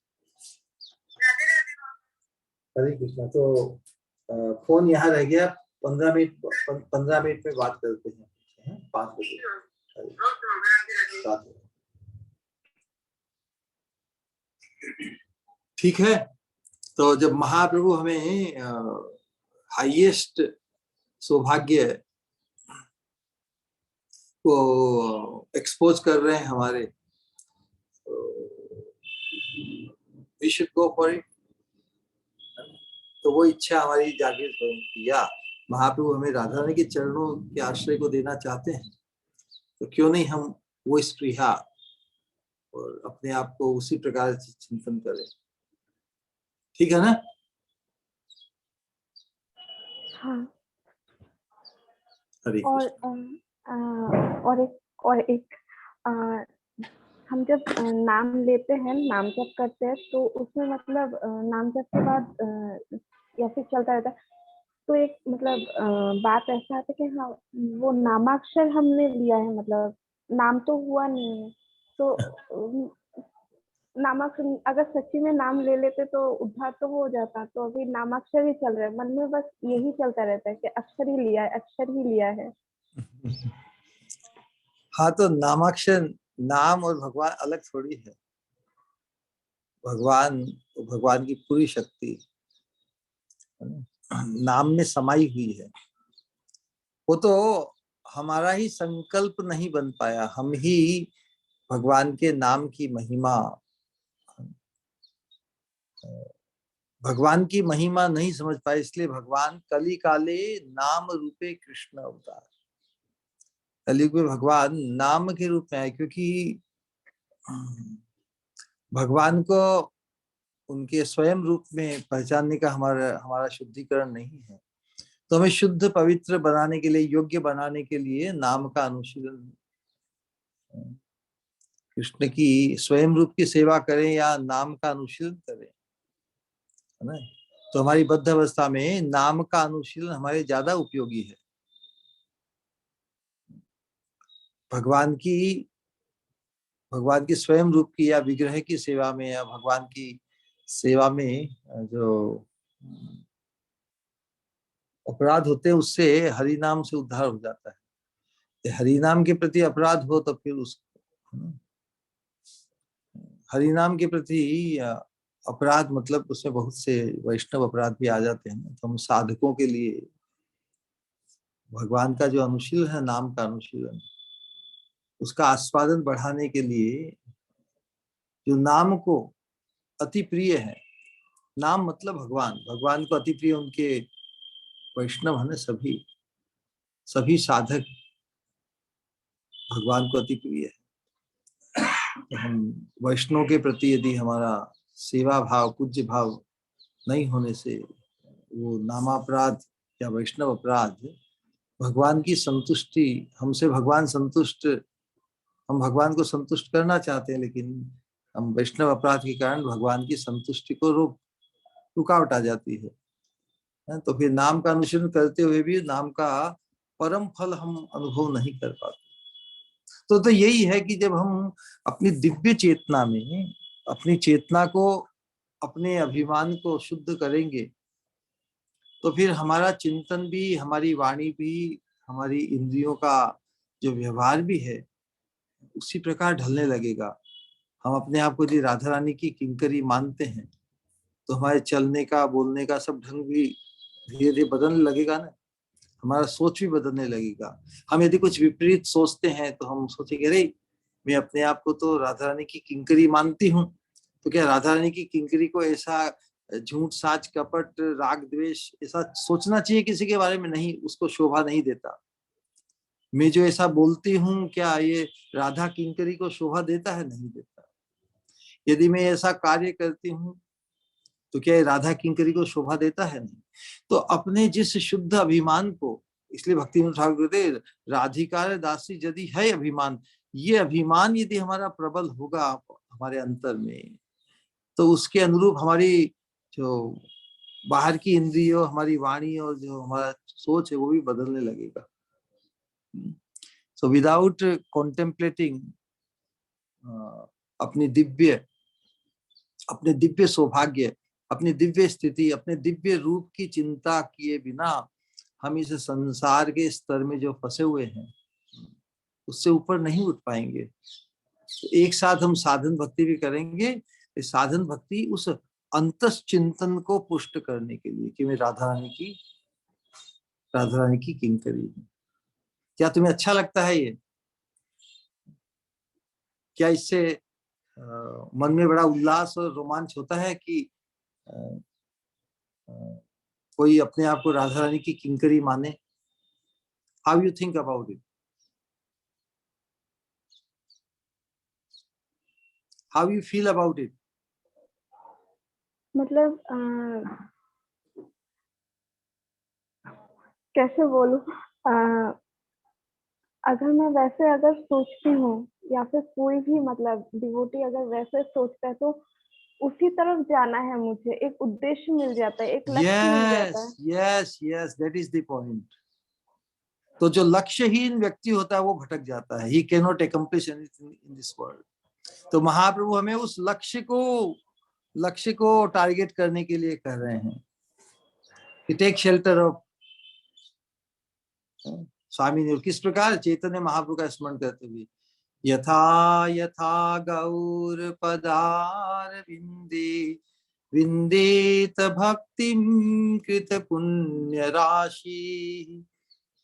हरे कृष्णा। तो फोन यहाँ रह गया, 15 मिनट में बात करते हैं, 5 बजे। ठीक है। तो जब महाप्रभु हमें हाईएस्ट सौभाग्य को एक्सपोज कर रहे हैं हमारे, we should go for it. तो वो इच्छा हमारी जागृत हो या महाप्रभु हमें राधा रानी के चरणों के आश्रय को देना चाहते हैं, तो क्यों नहीं हम वो स्पृहा और अपने आप को उसी प्रकार से चिंतन करें। ठीक है ना? हाँ। हरे और एक हम जब नाम लेते हैं, नाम जप करते हैं, तो उसमें मतलब नाम जप के बाद या फिर चलता रहता है, तो एक मतलब बात ऐसा आता है कि हाँ वो नामाक्षर हमने लिया है, मतलब नाम तो हुआ नहीं है, तो नामाक्षर अगर सच्ची में नाम ले लेते तो उद्धार तो हो जाता। तो अभी नामाक्षर ही चल रहा है, मन में बस यही चलता रहता है कि अक्षर ही लिया है, अक्षर ही लिया है। हाँ, तो नामाक्षर, नाम और भगवान अलग थोड़ी है। भगवान की पूरी शक्ति नाम में समाई हुई है। वो तो हमारा ही संकल्प नहीं बन पाया, हम ही भगवान के नाम की महिमा, भगवान की महिमा नहीं समझ पाए, इसलिए भगवान कली काले नाम रूपे कृष्ण अवतार। कलयुग में भगवान नाम के रूप में आए, क्योंकि भगवान को उनके स्वयं रूप में पहचानने का हमारा शुद्धिकरण नहीं है। तो हमें शुद्ध पवित्र बनाने के लिए, योग्य बनाने के लिए नाम का अनुशीलन, कृष्ण की स्वयं रूप की सेवा करें या नाम का अनुशीलन करें, है ना? तो हमारी बद्ध अवस्था में नाम का अनुशीलन हमारे ज्यादा उपयोगी है। भगवान की स्वयं रूप की या विग्रह की सेवा में या भगवान की सेवा में जो अपराध होते हैं, उससे हरि नाम से उद्धार हो जाता है। हरि नाम के प्रति अपराध हो तो फिर उस हरि नाम के प्रति अपराध, मतलब उसमें बहुत से वैष्णव अपराध भी आ जाते हैं। तो हम साधकों के लिए भगवान का जो अनुशीलन है, नाम का अनुशीलन, उसका आस्वादन बढ़ाने के लिए, जो नाम को अति प्रिय है, नाम मतलब भगवान को अति प्रिय उनके वैष्णव है, सभी साधक भगवान को अति प्रिय है। तो हम वैष्णव के प्रति यदि हमारा सेवा भाव, पूज्य भाव नहीं होने से वो नामापराध या वैष्णव अपराध भगवान की संतुष्टि, हमसे भगवान संतुष्ट, हम भगवान को संतुष्ट करना चाहते हैं, लेकिन हम वैष्णव अपराध के कारण भगवान की संतुष्टि को रुकावट आ जाती है। तो फिर नाम का अनुसरण करते हुए भी नाम का परम फल हम अनुभव नहीं कर पाते। तो यही है कि जब हम अपनी दिव्य चेतना में अपनी चेतना को, अपने अभिमान को शुद्ध करेंगे, तो फिर हमारा चिंतन भी, हमारी वाणी भी, हमारी इंद्रियों का जो व्यवहार भी है उसी प्रकार ढलने लगेगा। हम अपने आप को यदि राधा रानी की किंकरी मानते हैं, तो हमारे चलने का, बोलने का सब ढंग भी धीरे धीरे बदलने लगेगा ना, हमारा सोच भी बदलने लगेगा। हम यदि कुछ विपरीत सोचते हैं तो हम सोचेंगे, अरे मैं अपने आप को तो राधा रानी की किंकरी मानती हूँ, तो क्या राधा रानी की किंकरी को ऐसा झूठ साच कपट राग द्वेष ऐसा सोचना चाहिए किसी के बारे में? नहीं, उसको शोभा नहीं देता। मैं जो ऐसा बोलती हूँ, क्या ये राधा किंकरी को शोभा देता है? नहीं देता। यदि मैं ऐसा कार्य करती हूँ तो क्या ये राधा किंकरी को शोभा देता है? नहीं। तो अपने जिस शुद्ध अभिमान को, इसलिए भक्तिविनोद ठाकुर कहते, राधिका दासी यदि है अभिमान, ये अभिमान यदि हमारा प्रबल होगा हमारे अंतर में, तो उसके अनुरूप हमारी जो बाहर की इंद्रियों, हमारी वाणी और जो हमारा सोच है वो भी बदलने लगेगा। सो विदाउट कॉन्टेम्पलेटिंग अपने दिव्य सौभाग्य, अपनी दिव्य स्थिति, अपने दिव्य रूप की चिंता किए बिना हम इस संसार के स्तर में जो फंसे हुए हैं उससे ऊपर नहीं उठ पाएंगे। तो एक साथ हम साधन भक्ति भी करेंगे। साधन भक्ति उस अंतस चिंतन को पुष्ट करने के लिए कि मैं राधा रानी की किंकरी हूं। क्या तुम्हें अच्छा लगता है ये? क्या इससे मन में बड़ा उल्लास और रोमांच होता है कि कोई अपने आप को राधा रानी की किंकरी माने? How you think about it? How you feel about it? मतलब कैसे बोलूं, अगर मैं वैसे अगर सोचती हूँ या फिर कोई भी मतलब डिवोटी अगर वैसे सोचता है तो उसी तरफ जाना है मुझे, एक उद्देश्य मिल जाता है, एक लक्ष्य मिल जाता है। Yes yes, that is the point. तो जो लक्ष्यहीन व्यक्ति होता है वो भटक जाता है, he can not accomplish anything in this world. तो महाप्रभु हमें उस लक्ष्य को टारगेट करने के लिए कह रहे हैं कि टेक शेल्टर ऑफ स्वामी ने। किस प्रकार? चैतन्य महाप्रभु का स्मरण करते हुए, यथा यथा गौर पदार विंदेत भक्तिम कृत पुण्य राशि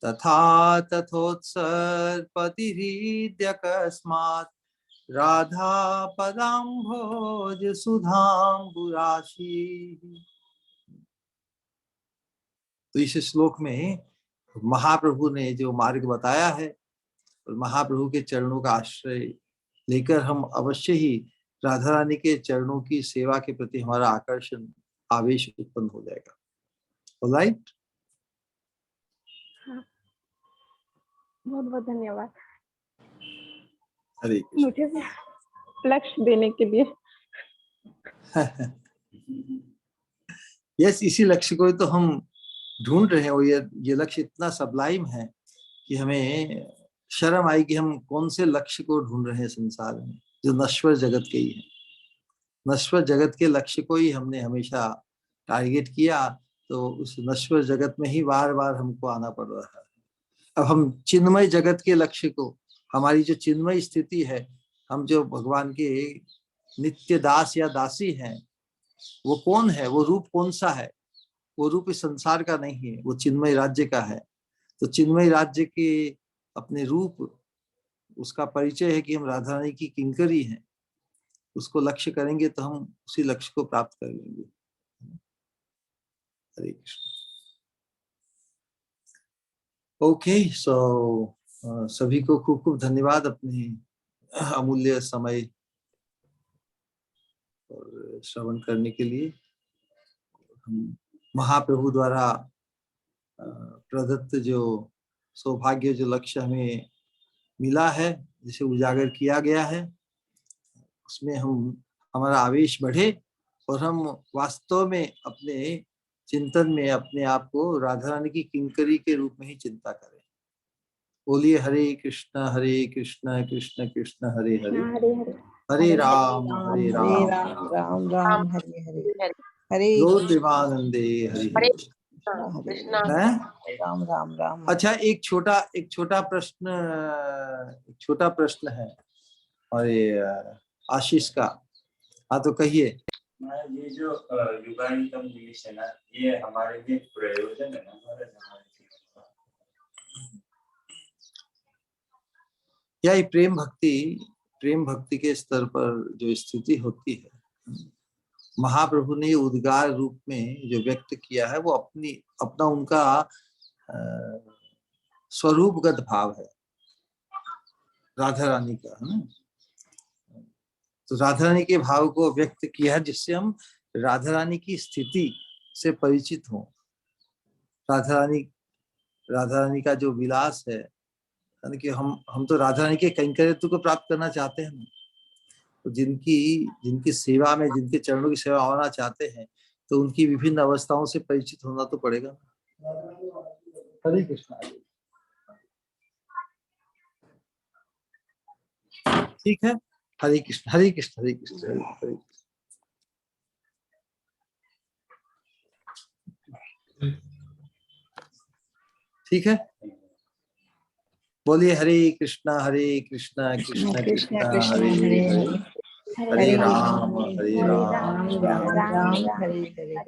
तथा तथोत्सर्पतिरीद्यकस्मात् राधा पदाम्भोज सुधाम्बुराशि। तो इस श्लोक में महाप्रभु ने जो मार्ग बताया है और महाप्रभु के चरणों का आश्रय लेकर हम अवश्य ही राधा रानी के चरणों की सेवा के प्रति हमारा आकर्षण, आवेश उत्पन्न हो जाएगा। ऑलराइट? हाँ, बहुत बहुत धन्यवाद हरे कृष्ण। मुझे लक्ष्य देने के लिए। यस, इसी लक्ष्य को तो हम ढूंढ रहे हैं। और ये लक्ष्य इतना सबलाइम है कि हमें शर्म आई कि हम कौन से लक्ष्य को ढूंढ रहे हैं संसार में, जो नश्वर जगत के ही है। नश्वर जगत के लक्ष्य को ही हमने हमेशा टारगेट किया, तो उस नश्वर जगत में ही बार बार हमको आना पड़ रहा है। अब हम चिन्मय जगत के लक्ष्य को, हमारी जो चिन्मय स्थिति है, हम जो भगवान के नित्य दास या दासी हैं, वो कौन है, वो रूप कौन सा है? वो रूप इस संसार का नहीं है, वो चिन्मय राज्य का है। तो चिन्मय राज्य के अपने रूप, उसका परिचय है कि हम राधा रानी की किंकरी हैं। उसको लक्ष्य करेंगे तो हम उसी लक्ष्य को प्राप्त कर लेंगे। हरे कृष्ण। ओके, सो सभी को खूब खूब धन्यवाद अपने अमूल्य समय और श्रवण करने के लिए। हम महाप्रभु द्वारा प्रदत्त जो सौभाग्य, जो लक्ष्य हमें मिला है, जिसे उजागर किया गया है, उसमें हमारा आवेश बढ़े और हम वास्तव में अपने चिंतन में अपने आप को राधा रानी की किंकरी के रूप में ही चिंता करें। बोलिए हरे कृष्ण कृष्ण कृष्ण हरे हरे, हरे हरे, हरे राम हरे राम राम राम हरे हरे, हरे गौर प्रेमानंदे हरि हरि। कृष्ण राम राम राम। अच्छा, एक छोटा प्रश्न है और आशीष का। हाँ, तो कहिए। ये जो युगांतम दिवस है ना, ये हमारे लिए प्रयोजन है ना? या ये प्रेम भक्ति के स्तर पर जो स्थिति होती है, महाप्रभु ने उद्गार रूप में जो व्यक्त किया है, वो अपना उनका स्वरूपगत भाव है राधा रानी का, है ना। तो राधा रानी के भाव को व्यक्त किया है, जिससे हम राधा रानी की स्थिति से परिचित हों। राधा रानी का जो विलास है, यानी कि हम तो राधा रानी के कैंकर्यत्व को प्राप्त करना चाहते हैं। तो जिनकी सेवा में, जिनके चरणों की सेवा होना चाहते हैं, तो उनकी विभिन्न अवस्थाओं से परिचित होना तो पड़ेगा। हरे कृष्ण। ठीक है, हरे कृष्ण हरे कृष्ण हरे कृष्ण हरे कृष्ण। ठीक है, बोलिए हरे कृष्ण कृष्ण कृष्ण कृष्ण हरे हरे हरे, हरे, हरे राम हरे हरे राम राम राम राम राम राम हरे हरे हरे हरे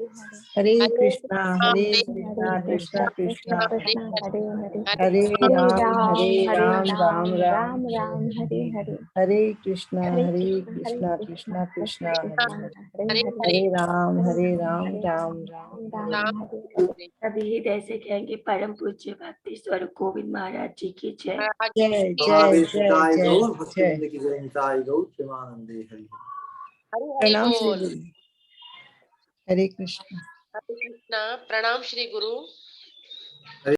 हरे कृष्णा कृष्णा कृष्णा कृष्णा कृष्णा हरे हरे हरे हरे राम राम राम राम हरे हरे हरे कृष्णा हरे कृष्णा कृष्णा कृष्णा हरे हरे हरे हरे राम राम राम हरे राम हरे सभी हृदय से कहेंगे परम पूज्य भक्ति स्वरूप गोविंद महाराज जी की जय। जय जय महावीर जय निताय जय गौर भक्त जय वृंद की जय निताय गौर प्रेमानंदे हरि प्रणाम श्री गुरु हरे कृष्ण हरे कृष्णा। प्रणाम श्री गुरु।